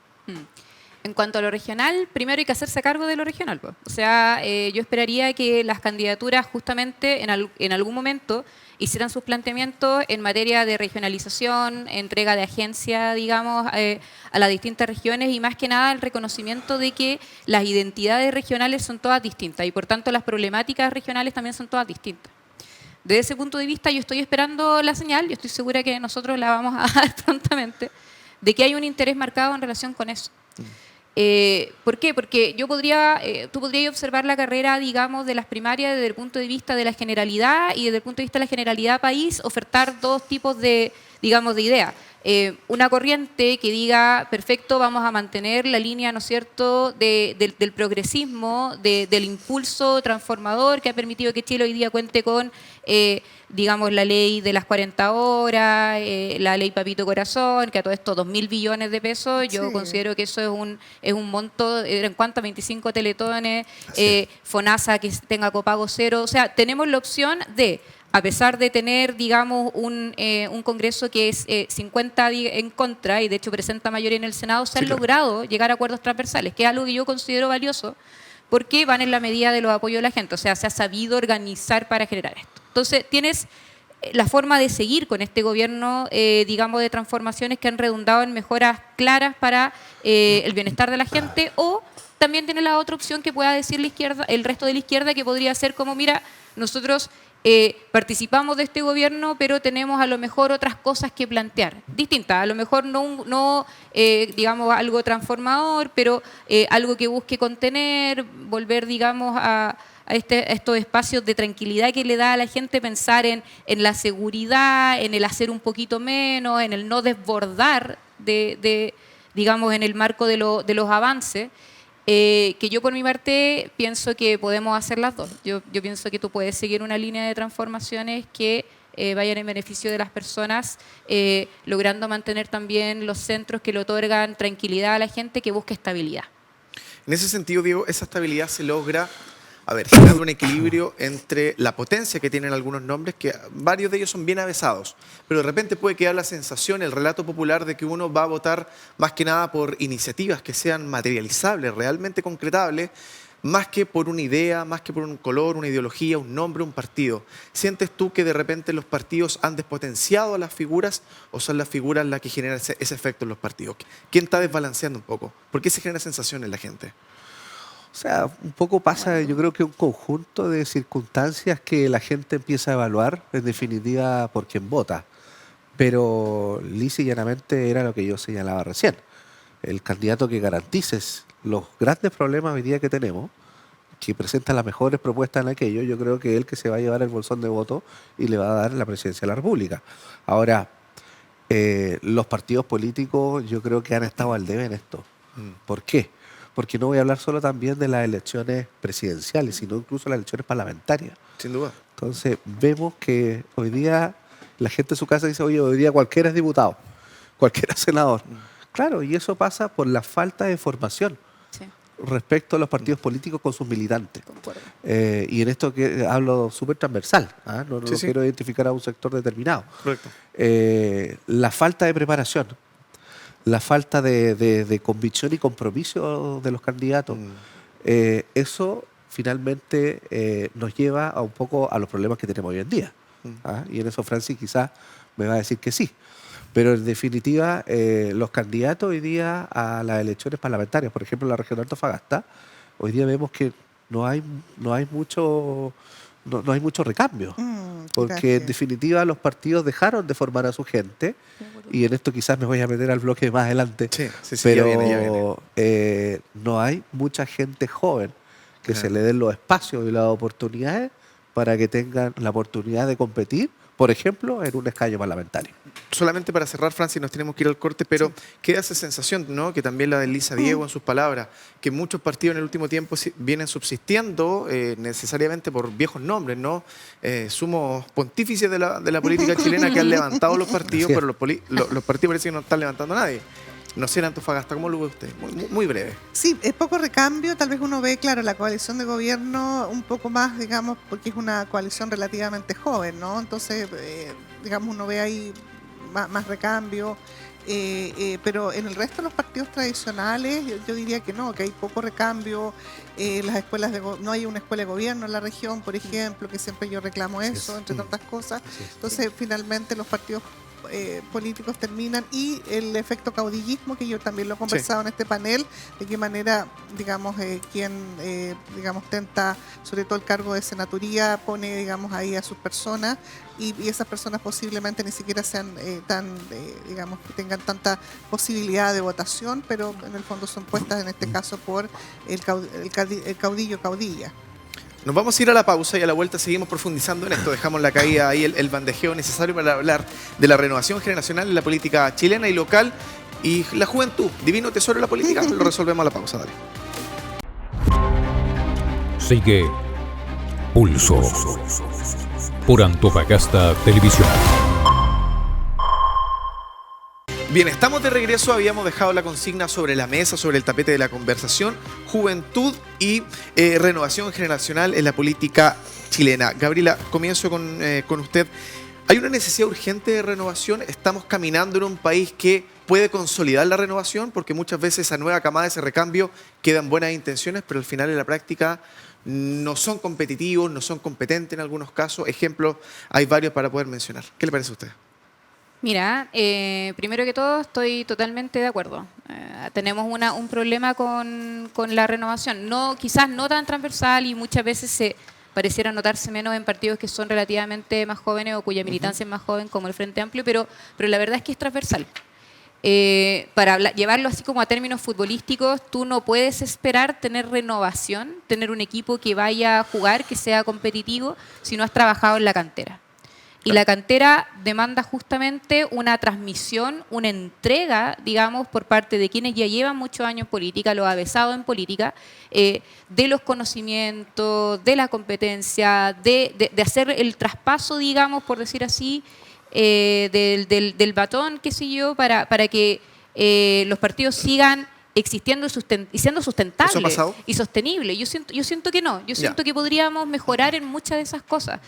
En cuanto a lo regional, primero hay que hacerse cargo de lo regional, pues. O sea, yo esperaría que las candidaturas justamente en algún momento hicieran sus planteamientos en materia de regionalización, entrega de agencia, digamos, a las distintas regiones y más que nada el reconocimiento de que las identidades regionales son todas distintas y por tanto las problemáticas regionales también son todas distintas. Desde ese punto de vista yo estoy esperando la señal, yo estoy segura que nosotros la vamos a dar prontamente, de que hay un interés marcado en relación con eso. ¿Por qué? Porque tú podrías observar la carrera, digamos, de las primarias desde el punto de vista de la generalidad y desde el punto de vista de la generalidad país, ofertar dos tipos de, digamos, de ideas. Una corriente que diga, perfecto, vamos a mantener la línea, ¿no es cierto?, del progresismo, del impulso transformador que ha permitido que Chile hoy día cuente con, digamos, la ley de las 40 horas, la ley Papito Corazón, que a todo esto 2.000 billones de pesos. Yo considero que eso es un monto, en cuanto a 25 teletones, FONASA que tenga copago cero. O sea, tenemos la opción de, a pesar de tener, digamos, un Congreso que es 50 en contra y de hecho presenta mayoría en el Senado, se han logrado llegar a acuerdos transversales, que es algo que yo considero valioso porque van en la medida de los apoyos de la gente. O sea, se ha sabido organizar para generar esto. Entonces, tienes la forma de seguir con este gobierno, digamos, de transformaciones que han redundado en mejoras claras para el bienestar de la gente, o también tiene la otra opción que pueda decir la izquierda, el resto de la izquierda, que podría ser como, mira, nosotros participamos de este gobierno, pero tenemos a lo mejor otras cosas que plantear, distintas, a lo mejor no digamos, algo transformador, pero algo que busque contener, volver, digamos, a estos espacios de tranquilidad que le da a la gente pensar en la seguridad, en el hacer un poquito menos, en el no desbordar, digamos, en el marco de los avances. Que yo por mi parte pienso que podemos hacer las dos. Yo pienso que tú puedes seguir una línea de transformaciones que vayan en beneficio de las personas, logrando mantener también los centros que le otorgan tranquilidad a la gente, que busque estabilidad. En ese sentido, Diego, esa estabilidad se logra, generando un equilibrio entre la potencia que tienen algunos nombres, que varios de ellos son bien avesados, pero de repente puede quedar la sensación, el relato popular, de que uno va a votar más que nada por iniciativas que sean materializables, realmente concretables, más que por una idea, más que por un color, una ideología, un nombre, un partido. ¿Sientes tú que de repente los partidos han despotenciado a las figuras o son las figuras las que generan ese efecto en los partidos? ¿Quién está desbalanceando un poco? ¿Por qué se genera sensación en la gente? O sea, un poco pasa, yo creo que un conjunto de circunstancias que la gente empieza a evaluar, en definitiva, por quien vota. Pero lisa y llanamente era lo que yo señalaba recién. El candidato que garantice los grandes problemas hoy día que tenemos, que presenta las mejores propuestas en aquello, yo creo que es el que se va a llevar el bolsón de voto y le va a dar la presidencia de la República. Ahora, los partidos políticos yo creo que han estado al debe en esto. ¿Por qué? Porque no voy a hablar solo también de las elecciones presidenciales, sino incluso las elecciones parlamentarias. Sin duda. Entonces, vemos que hoy día la gente en su casa dice, oye, hoy día cualquiera es diputado, cualquiera es senador. Claro, y eso pasa por la falta de formación respecto a los partidos políticos con sus militantes. Y en esto que hablo súper transversal, no quiero identificar a un sector determinado. Correcto. La falta de preparación, la falta de convicción y compromiso de los candidatos, eso finalmente nos lleva a un poco a los problemas que tenemos hoy en día. Y en eso Francis quizás me va a decir que sí. Pero en definitiva, los candidatos hoy día a las elecciones parlamentarias, por ejemplo, en la región de Antofagasta, hoy día vemos que no hay mucho recambio. Porque en definitiva los partidos dejaron de formar a su gente, y en esto quizás me voy a meter al bloque más adelante, pero ya viene. No hay mucha gente joven que se le den los espacios y las oportunidades para que tengan la oportunidad de competir, por ejemplo, en un escaño parlamentario. Solamente para cerrar, Francis, nos tenemos que ir al corte, pero queda esa sensación, ¿no?, que también la de Lisa Diego en sus palabras, que muchos partidos en el último tiempo vienen subsistiendo necesariamente por viejos nombres, ¿no? Somos pontífices de la política chilena que han levantado los partidos, pero los partidos parece que no están levantando a nadie. No sé, en Antofagasta, ¿cómo lo ve usted? Muy breve. Sí, es poco recambio. Tal vez uno ve, claro, la coalición de gobierno un poco más, digamos, porque es una coalición relativamente joven, ¿no? Entonces, digamos, uno ve ahí más recambio. Pero en el resto de los partidos tradicionales yo diría que no, que hay poco recambio. Las escuelas no hay una escuela de gobierno en la región, por ejemplo, que siempre yo reclamo eso, entre tantas cosas. Entonces, finalmente los partidos políticos terminan, y el efecto caudillismo, que yo también lo he conversado en este panel, de qué manera, digamos, quien tenta, sobre todo el cargo de senaturía, pone, digamos, ahí a sus personas, y esas personas posiblemente ni siquiera sean digamos, que tengan tanta posibilidad de votación, pero en el fondo son puestas en este caso por el caudillo caudilla. Nos vamos a ir a la pausa y a la vuelta seguimos profundizando en esto. Dejamos la caída ahí, el bandejeo necesario para hablar de la renovación generacional en la política chilena y local y la juventud. Divino tesoro de la política, lo resolvemos a la pausa. Dale. Sigue Pulso por Antofagasta Televisión. Bien, estamos de regreso. Habíamos dejado la consigna sobre la mesa, sobre el tapete de la conversación: juventud y renovación generacional en la política chilena. Gabriela, comienzo con usted. ¿Hay una necesidad urgente de renovación? ¿Estamos caminando en un país que puede consolidar la renovación? Porque muchas veces esa nueva camada, ese recambio, quedan buenas intenciones, pero al final en la práctica no son competitivos, no son competentes en algunos casos. Ejemplos hay varios para poder mencionar. ¿Qué le parece a usted? Mira, primero que todo estoy totalmente de acuerdo. Tenemos un problema con la renovación, quizás no tan transversal, y muchas veces se pareciera notarse menos en partidos que son relativamente más jóvenes o cuya militancia es más joven, como el Frente Amplio, pero la verdad es que es transversal. Para llevarlo así como a términos futbolísticos, tú no puedes esperar tener renovación, tener un equipo que vaya a jugar, que sea competitivo, si no has trabajado en la cantera. Y la cantera demanda justamente una transmisión, una entrega, digamos, por parte de quienes ya llevan muchos años en política, los avesados en política, de los conocimientos, de la competencia, de hacer el traspaso, digamos, por decir así, del batón, qué sé yo, para que los partidos sigan existiendo y siendo sustentables. ¿Eso ha pasado? Y sostenibles. Yo siento que no. Yo siento que podríamos mejorar en muchas de esas cosas.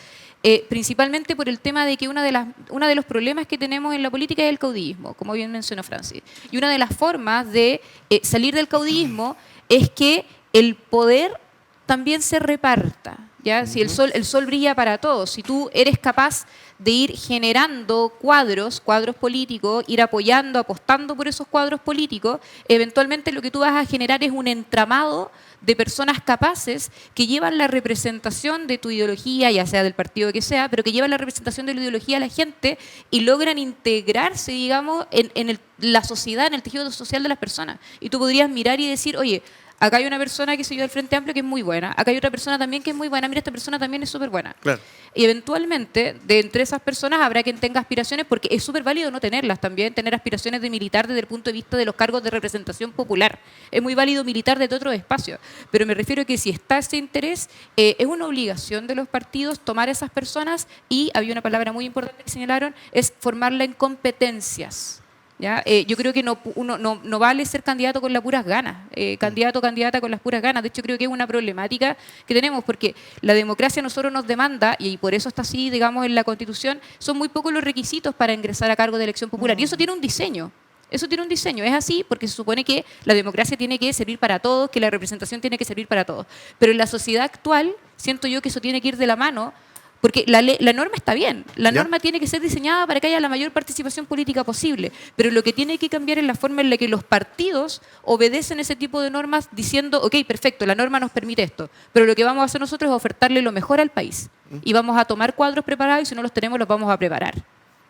Principalmente por el tema de que uno de los problemas que tenemos en la política es el caudillismo, como bien mencionó Francis. Y una de las formas de salir del caudillismo es que el poder también se reparta. ¿Ya? Si el sol brilla para todos, si tú eres capaz de ir generando cuadros políticos, ir apoyando, apostando por esos cuadros políticos, eventualmente lo que tú vas a generar es un entramado de personas capaces que llevan la representación de tu ideología, ya sea del partido que sea, pero que llevan la representación de la ideología a la gente y logran integrarse, digamos, en la sociedad, en el tejido social de las personas. Y tú podrías mirar y decir, oye, acá hay una persona que se dio del Frente Amplio que es muy buena. Acá hay otra persona también que es muy buena. Mira, esta persona también es súper buena. Claro. Y eventualmente, de entre esas personas habrá quien tenga aspiraciones, porque es súper válido no tenerlas también, tener aspiraciones de militar desde el punto de vista de los cargos de representación popular. Es muy válido militar desde otros espacios. Pero me refiero a que si está ese interés, es una obligación de los partidos tomar esas personas y, había una palabra muy importante que señalaron, es formarla en competencias. ¿Ya? Yo creo que no vale ser candidato con las puras ganas, candidato o candidata con las puras ganas. De hecho, creo que es una problemática que tenemos, porque la democracia a nosotros nos demanda, y por eso está así, digamos, en la Constitución, son muy pocos los requisitos para ingresar a cargo de elección popular. Y eso tiene un diseño. Eso tiene un diseño, es así porque se supone que la democracia tiene que servir para todos, que la representación tiene que servir para todos. Pero en la sociedad actual, siento yo que eso tiene que ir de la mano. Porque la norma está bien, la norma tiene que ser diseñada para que haya la mayor participación política posible, pero lo que tiene que cambiar es la forma en la que los partidos obedecen ese tipo de normas diciendo, ok, perfecto, la norma nos permite esto, pero lo que vamos a hacer nosotros es ofertarle lo mejor al país y vamos a tomar cuadros preparados y si no los tenemos los vamos a preparar.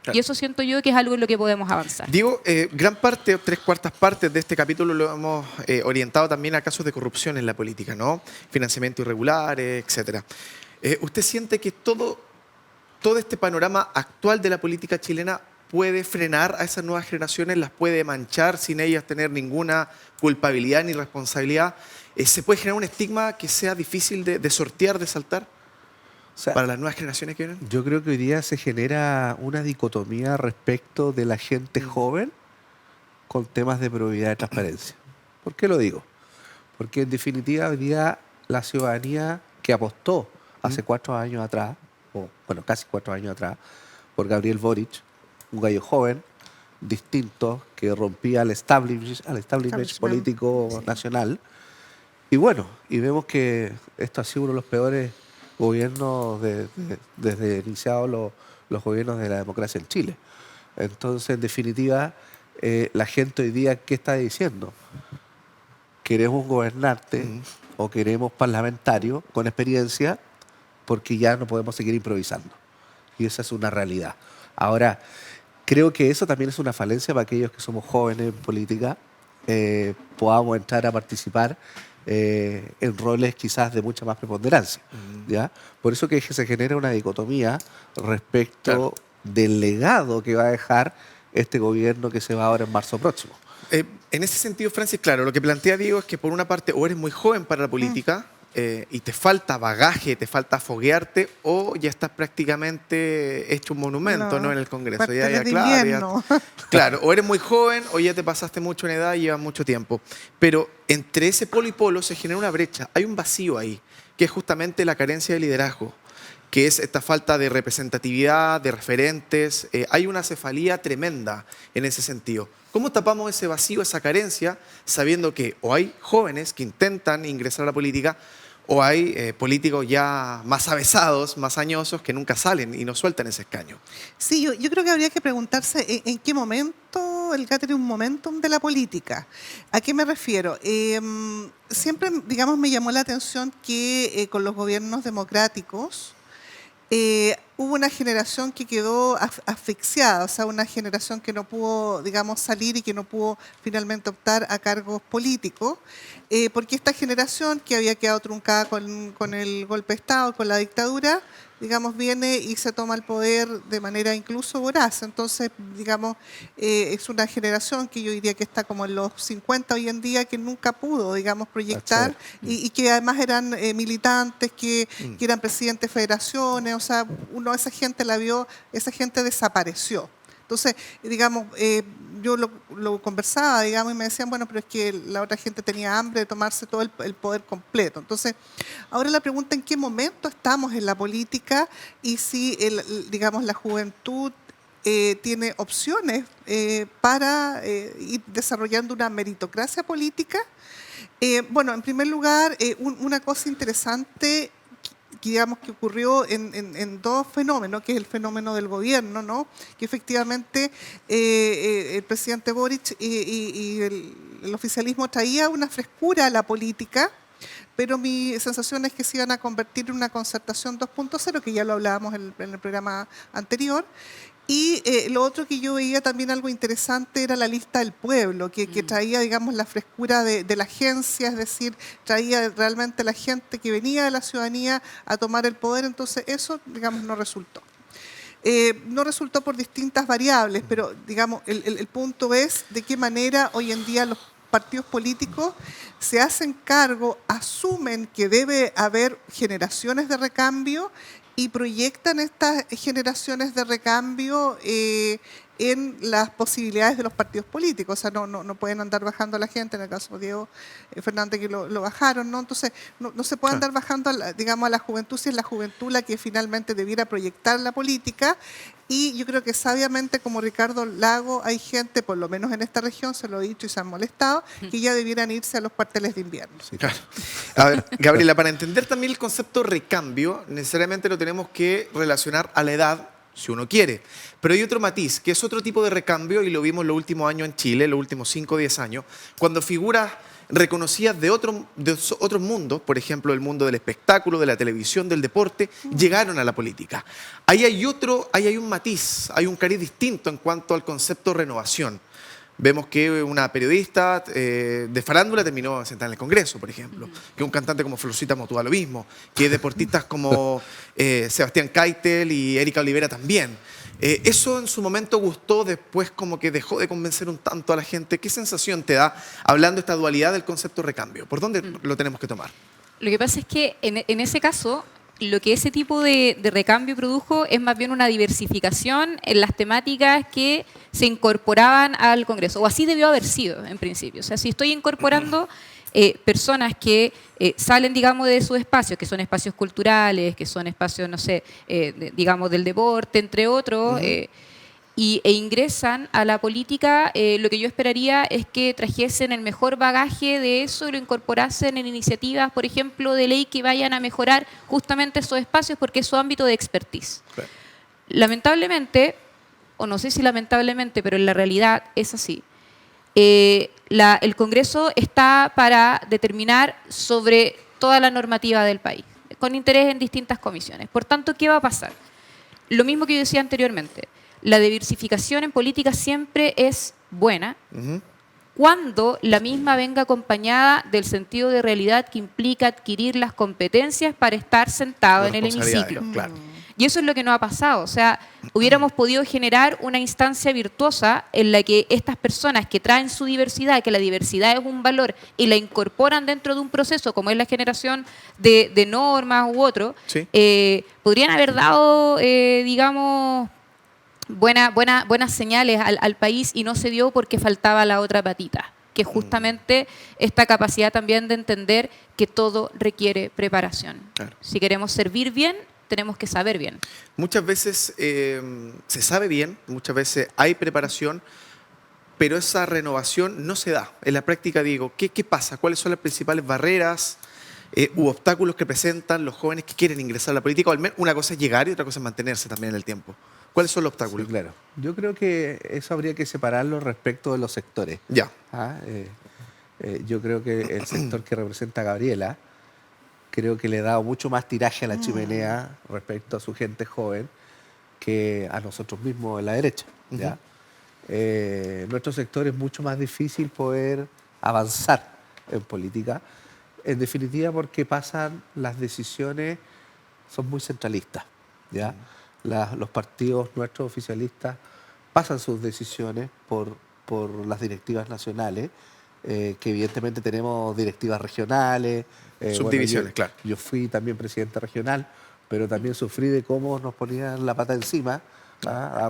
Claro. Y eso siento yo que es algo en lo que podemos avanzar. Diego, gran parte, 3/4 partes de este capítulo lo hemos orientado también a casos de corrupción en la política, ¿no? Financiamiento irregular, etcétera. ¿Usted siente que todo este panorama actual de la política chilena puede frenar a esas nuevas generaciones, las puede manchar sin ellas tener ninguna culpabilidad ni responsabilidad? ¿Se puede generar un estigma que sea difícil de sortear, de saltar para las nuevas generaciones que vienen? Yo creo que hoy día se genera una dicotomía respecto de la gente joven con temas de probidad y transparencia. ¿Por qué lo digo? Porque en definitiva hoy día la ciudadanía que apostó hace 4 años atrás, o bueno, casi 4 años atrás, por Gabriel Boric, un gallo joven, distinto, que rompía al establishment político nacional. Y bueno, y vemos que esto ha sido uno de los peores gobiernos desde iniciados los gobiernos de la democracia en Chile. Entonces, en definitiva, la gente hoy día, ¿qué está diciendo? Queremos gobernarte o queremos parlamentarios con experiencia, porque ya no podemos seguir improvisando. Y esa es una realidad. Ahora, creo que eso también es una falencia para aquellos que somos jóvenes en política, podamos entrar a participar en roles quizás de mucha más preponderancia. ¿Ya? Por eso que se genera una dicotomía respecto del legado que va a dejar este gobierno que se va ahora en marzo próximo. En ese sentido, Francis, claro, lo que plantea Diego es que por una parte o eres muy joven para la política, y te falta bagaje, te falta foguearte, o ya estás prácticamente hecho un monumento, ¿no? En el Congreso. Claro, o eres muy joven o ya te pasaste mucho en edad y llevas mucho tiempo. Pero entre ese polo y polo se genera una brecha, hay un vacío ahí, que es justamente la carencia de liderazgo, que es esta falta de representatividad, de referentes. Hay una cefalía tremenda en ese sentido. ¿Cómo tapamos ese vacío, esa carencia, sabiendo que o hay jóvenes que intentan ingresar a la política o hay políticos ya más avesados, más añosos, que nunca salen y no sueltan ese escaño? Sí, yo creo que habría que preguntarse en qué momento el GA tiene un momentum de la política. ¿A qué me refiero? Siempre, digamos, me llamó la atención que con los gobiernos democráticos hubo una generación que quedó asfixiada, o sea, una generación que no pudo, digamos, salir y que no pudo finalmente optar a cargos políticos, porque esta generación que había quedado truncada con el golpe de Estado, con la dictadura, digamos, viene y se toma el poder de manera incluso voraz. Entonces, digamos, es una generación que yo diría que está como en los 50 hoy en día, que nunca pudo, digamos, proyectar, y que además eran militantes, que eran presidentes de federaciones, o sea, uno esa gente la vio, esa gente desapareció. Entonces, digamos, yo lo conversaba, digamos, y me decían, bueno, pero es que la otra gente tenía hambre de tomarse todo el poder completo. Entonces, ahora la pregunta, ¿en qué momento estamos en la política? Y si, digamos, la juventud tiene opciones para ir desarrollando una meritocracia política, Bueno, en primer lugar, una cosa interesante que digamos que ocurrió en dos fenómenos, que es el fenómeno del gobierno, ¿no? Que efectivamente el presidente Boric y el oficialismo traía una frescura a la política, pero mi sensación es que se iban a convertir en una concertación 2.0, que ya lo hablábamos en el programa anterior. Y lo otro que yo veía también algo interesante era la lista del pueblo, que traía, digamos, la frescura de la agencia, es decir, traía realmente la gente que venía de la ciudadanía a tomar el poder, entonces eso, digamos, no resultó. No resultó por distintas variables, pero, digamos, el punto es de qué manera hoy en día los partidos políticos se hacen cargo, asumen que debe haber generaciones de recambio y proyectan estas generaciones de recambio en las posibilidades de los partidos políticos. O sea, no pueden andar bajando a la gente, en el caso de Diego Fernández que lo bajaron, ¿no? Entonces, no se puede andar bajando, digamos, a la juventud, si es la juventud la que finalmente debiera proyectar la política. Y yo creo que sabiamente, como Ricardo Lago, hay gente, por lo menos en esta región, se lo he dicho y se han molestado, que ya debieran irse a los cuarteles de invierno. Sí, claro. A ver, Gabriela, para entender también el concepto recambio, necesariamente lo tenemos que relacionar a la edad, si uno quiere. Pero hay otro matiz, que es otro tipo de recambio, y lo vimos los últimos años en Chile, los últimos 5 o 10 años, cuando figuras reconocidas de otros mundos, por ejemplo, el mundo del espectáculo, de la televisión, del deporte, llegaron a la política. Ahí hay un matiz, hay un cariz distinto en cuanto al concepto renovación. Vemos que una periodista de farándula terminó sentada en el Congreso, por ejemplo, que un cantante como Florcita Motúa lo mismo, que deportistas como Sebastián Keitel y Erika Olivera también. Eso en su momento gustó, después como que dejó de convencer un tanto a la gente. ¿Qué sensación te da hablando de esta dualidad del concepto recambio? ¿Por dónde lo tenemos que tomar? Lo que pasa es que en ese caso, lo que ese tipo de recambio produjo es más bien una diversificación en las temáticas que se incorporaban al Congreso, o así debió haber sido en principio. O sea, si estoy incorporando personas que salen, digamos, de sus espacios, que son espacios culturales, que son espacios, no sé, digamos, del deporte, entre otros, e ingresan a la política, lo que yo esperaría es que trajesen el mejor bagaje de eso y lo incorporasen en iniciativas, por ejemplo, de ley que vayan a mejorar justamente esos espacios porque es su ámbito de expertise. Claro. Lamentablemente, o no sé si lamentablemente, pero en la realidad es así. El Congreso está para determinar sobre toda la normativa del país, con interés en distintas comisiones. Por tanto, ¿qué va a pasar? Lo mismo que yo decía anteriormente. La diversificación en política siempre es buena cuando la misma venga acompañada del sentido de realidad que implica adquirir las competencias para estar sentado en el hemiciclo. Claro. Y eso es lo que no ha pasado. O sea, hubiéramos podido generar una instancia virtuosa en la que estas personas que traen su diversidad, que la diversidad es un valor, y la incorporan dentro de un proceso como es la generación de normas u otro, sí, podrían haber dado, digamos, buenas señales al país, y no se dio porque faltaba la otra patita, que es justamente esta capacidad también de entender que todo requiere preparación. Claro. Si queremos servir bien, tenemos que saber bien. Muchas veces se sabe bien, muchas veces hay preparación, pero esa renovación no se da. En la práctica, digo, ¿qué pasa? ¿Cuáles son las principales barreras u obstáculos que presentan los jóvenes que quieren ingresar a la política? O al menos una cosa es llegar y otra cosa es mantenerse también en el tiempo. ¿Cuáles son los obstáculos? Sí, claro. Yo creo que eso habría que separarlo respecto de los sectores. Ya. Yo creo que el sector que representa a Gabriela, creo que le ha dado mucho más tiraje a la chimenea respecto a su gente joven que a nosotros mismos en la derecha. ¿Ya? Nuestro sector es mucho más difícil poder avanzar en política, en definitiva porque pasan las decisiones, son muy centralistas. ¿Ya? Los partidos nuestros oficialistas pasan sus decisiones por las directivas nacionales, que evidentemente tenemos directivas regionales. Subdivisiones, claro. Yo fui también presidente regional, pero también sufrí de cómo nos ponían la pata encima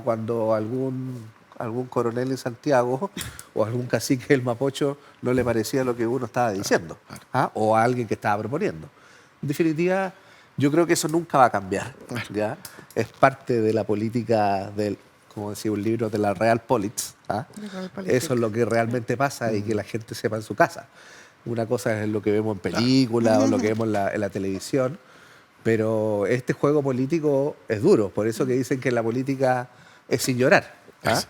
cuando algún coronel en Santiago o algún cacique del Mapocho no le parecía lo que uno estaba diciendo, o a alguien que estaba proponiendo. En definitiva, yo creo que eso nunca va a cambiar. ¿Ya? Es parte de la política como decía un libro, de la Realpolitik. Eso es lo que realmente pasa y que la gente sepa en su casa. Una cosa es lo que vemos en películas o lo que vemos en la televisión, pero este juego político es duro, por eso que dicen que la política es sin llorar. ¿Ah?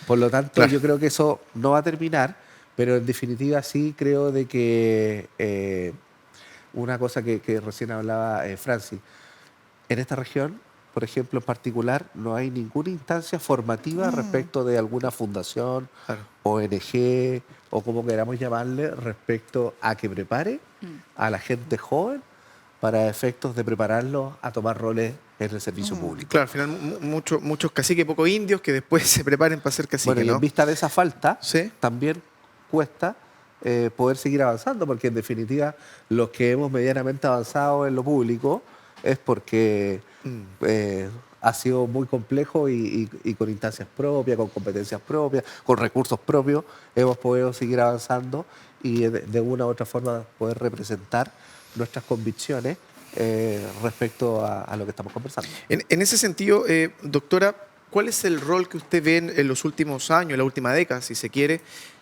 Por lo tanto, yo creo que eso no va a terminar, pero en definitiva sí creo de que una cosa que recién hablaba Francis, en esta región, por ejemplo, en particular, no hay ninguna instancia formativa respecto de alguna fundación, ONG o como queramos llamarle, respecto a que prepare a la gente joven para efectos de prepararlos a tomar roles en el servicio público. Claro, al final muchos caciques, pocos indios que después se preparen para ser caciques. Bueno, y ¿no? en vista de esa falta, ¿Sí? también cuesta poder seguir avanzando, porque en definitiva los que hemos medianamente avanzado en lo público es porque ha sido muy complejo y con instancias propias, con competencias propias, con recursos propios, hemos podido seguir avanzando y de una u otra forma poder representar nuestras convicciones respecto a lo que estamos conversando. En ese sentido, doctora, ¿cuál es el rol que usted ve en los últimos años, en la última década, si se quiere,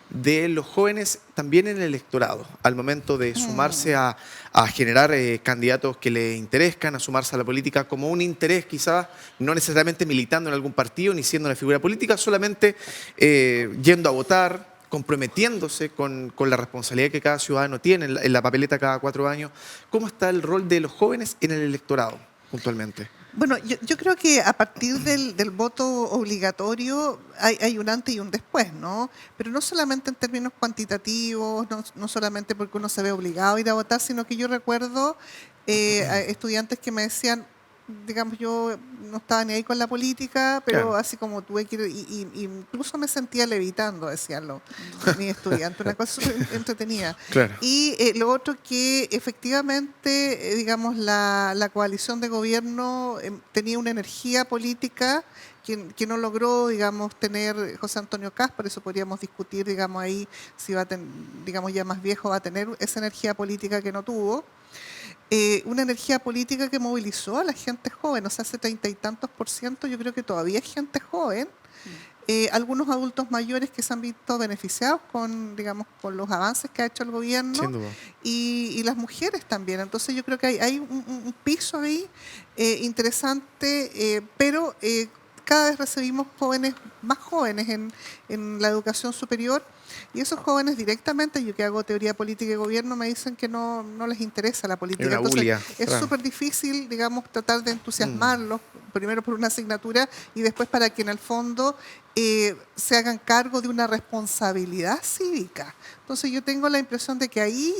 de los jóvenes también en el electorado, al momento de sumarse a generar candidatos que le interescan, a sumarse a la política como un interés quizás, no necesariamente militando en algún partido ni siendo una figura política, solamente yendo a votar, comprometiéndose con la responsabilidad que cada ciudadano tiene en la papeleta cada 4 años? ¿Cómo está el rol de los jóvenes en el electorado puntualmente? Bueno, yo creo que a partir del voto obligatorio hay un antes y un después, ¿no? Pero no solamente en términos cuantitativos, no solamente porque uno se ve obligado a ir a votar, sino que yo recuerdo a estudiantes que me decían, digamos, yo no estaba ni ahí con la política, pero claro, así como tuve que ir, y incluso me sentía levitando, decían mis estudiantes, una cosa súper entretenida. Claro. Y lo otro que efectivamente, digamos, la coalición de gobierno tenía una energía política que no logró, digamos, tener José Antonio Kast, por eso podríamos discutir, digamos, ahí si va a digamos, ya más viejo va a tener esa energía política que no tuvo. Una energía política que movilizó a la gente joven, o sea, hace 30 y tantos %, yo creo que todavía es gente joven. Algunos adultos mayores que se han visto beneficiados con, digamos, con los avances que ha hecho el gobierno. Sin duda. Y las mujeres también. Entonces yo creo que hay un piso ahí interesante, pero cada vez recibimos más jóvenes en la educación superior. Y esos jóvenes directamente, yo que hago teoría política y gobierno, me dicen que no les interesa la política. Una Entonces, bulia, es claro, súper difícil, digamos, tratar de entusiasmarlos, primero por una asignatura y después para que en el fondo se hagan cargo de una responsabilidad cívica. Entonces yo tengo la impresión de que ahí,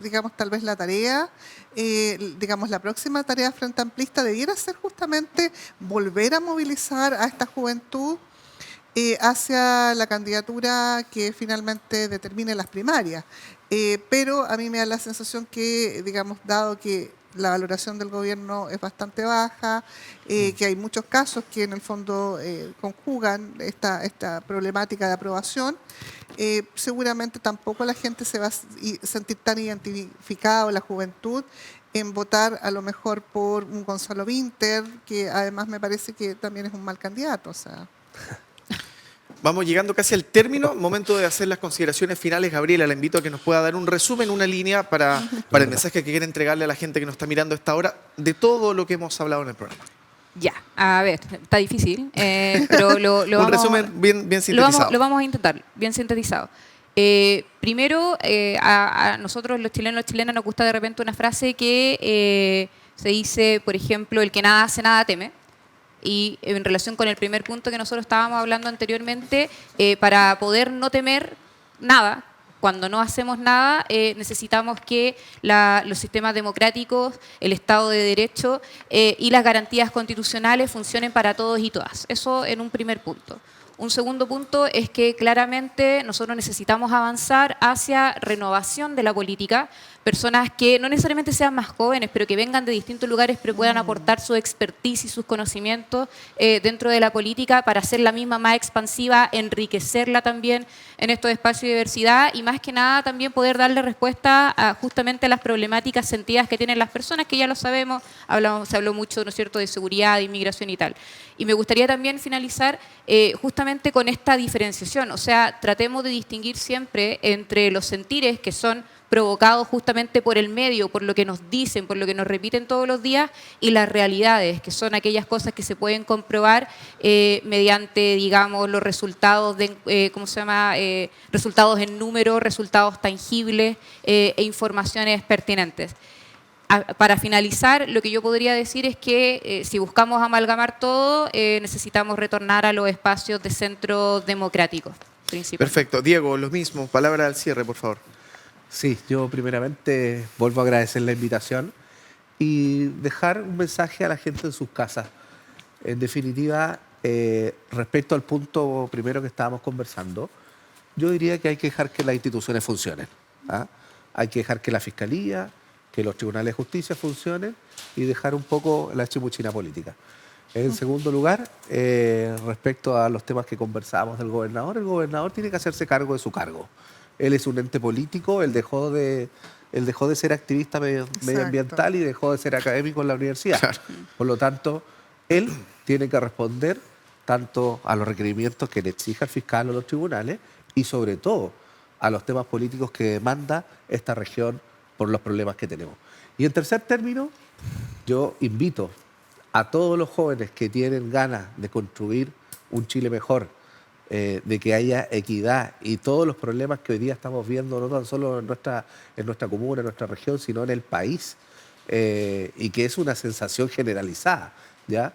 digamos, tal vez la tarea, digamos, la próxima tarea frente amplista debiera ser justamente volver a movilizar a esta juventud hacia la candidatura que finalmente determine las primarias. Pero a mí me da la sensación que, digamos, dado que la valoración del gobierno es bastante baja, que hay muchos casos que en el fondo conjugan esta problemática de aprobación, seguramente tampoco la gente se va a sentir tan identificada, o la juventud, en votar a lo mejor por un Gonzalo Vinter, que además me parece que también es un mal candidato. O sea. Vamos llegando casi al término, momento de hacer las consideraciones finales. Gabriela, la invito a que nos pueda dar un resumen, una línea para el mensaje que quiere entregarle a la gente que nos está mirando a esta hora de todo lo que hemos hablado en el programa. Ya, a ver, está difícil, pero lo un vamos, resumen bien sintetizado. lo vamos a intentar, bien sintetizado. Primero, a nosotros los chilenos y chilenas nos gusta de repente una frase que se dice, por ejemplo, el que nada hace, nada teme. Y en relación con el primer punto que nosotros estábamos hablando anteriormente, para poder no temer nada, cuando no hacemos nada, necesitamos que los sistemas democráticos, el Estado de Derecho y las garantías constitucionales funcionen para todos y todas. Eso en un primer punto. Un segundo punto es que claramente nosotros necesitamos avanzar hacia renovación de la política, personas que no necesariamente sean más jóvenes, pero que vengan de distintos lugares, pero puedan aportar su expertise y sus conocimientos dentro de la política para hacerla misma más expansiva, enriquecerla también en estos espacios de diversidad y más que nada también poder darle respuesta a justamente a las problemáticas sentidas que tienen las personas, que ya lo sabemos, se habló mucho, ¿no es cierto?, de seguridad, de inmigración y tal. Y me gustaría también finalizar justamente con esta diferenciación, o sea, tratemos de distinguir siempre entre los sentires que son provocado justamente por el medio, por lo que nos dicen, por lo que nos repiten todos los días, y las realidades, que son aquellas cosas que se pueden comprobar mediante, digamos, los resultados de, resultados en números, resultados tangibles e informaciones pertinentes. Para finalizar, lo que yo podría decir es que si buscamos amalgamar todo, necesitamos retornar a los espacios de centro democráticos. Perfecto. Diego, lo mismo. Palabra al cierre, por favor. Sí, yo primeramente vuelvo a agradecer la invitación y dejar un mensaje a la gente en sus casas. En definitiva, respecto al punto primero que estábamos conversando, yo diría que hay que dejar que las instituciones funcionen. Hay que dejar que la Fiscalía, que los tribunales de justicia funcionen y dejar un poco la chimuchina política. En segundo lugar, respecto a los temas que conversábamos del gobernador, el gobernador tiene que hacerse cargo de su cargo. Él es un ente político, él dejó de ser activista medioambiental y dejó de ser académico en la universidad. Claro. Por lo tanto, él tiene que responder tanto a los requerimientos que le exija el fiscal o los tribunales y sobre todo a los temas políticos que demanda esta región por los problemas que tenemos. Y en tercer término, yo invito a todos los jóvenes que tienen ganas de construir un Chile mejor, de que haya equidad y todos los problemas que hoy día estamos viendo, no tan solo en nuestra comuna, en nuestra región, sino en el país, y que es una sensación generalizada, ¿ya?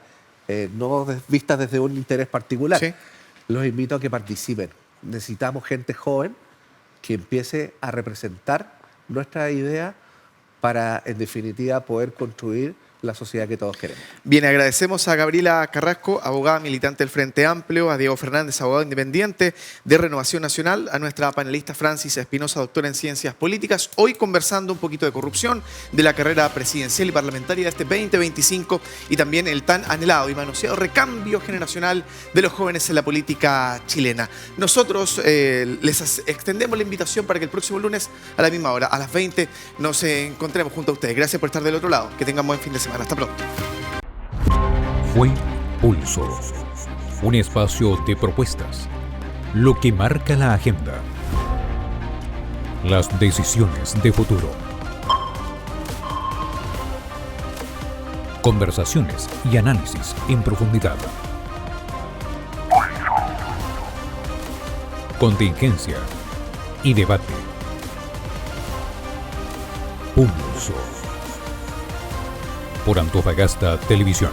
No vista desde un interés particular. Sí. Los invito a que participen. Necesitamos gente joven que empiece a representar nuestra idea para, en definitiva, poder construir la sociedad que todos queremos. Bien, agradecemos a Gabriela Carrasco, abogada militante del Frente Amplio, a Diego Fernández, abogado independiente de Renovación Nacional, a nuestra panelista Francis Espinosa, doctora en Ciencias Políticas, hoy conversando un poquito de corrupción, de la carrera presidencial y parlamentaria de este 2025 y también el tan anhelado y manoseado recambio generacional de los jóvenes en la política chilena. Nosotros les extendemos la invitación para que el próximo lunes a la misma hora, a las 20, nos encontremos junto a ustedes. Gracias por estar del otro lado. Que tengan buen fin de semana. Hasta pronto. Fue Pulso, un espacio de propuestas, lo que marca la agenda, las decisiones de futuro, conversaciones y análisis en profundidad, contingencia y debate. Pulso. Por Antofagasta Televisión.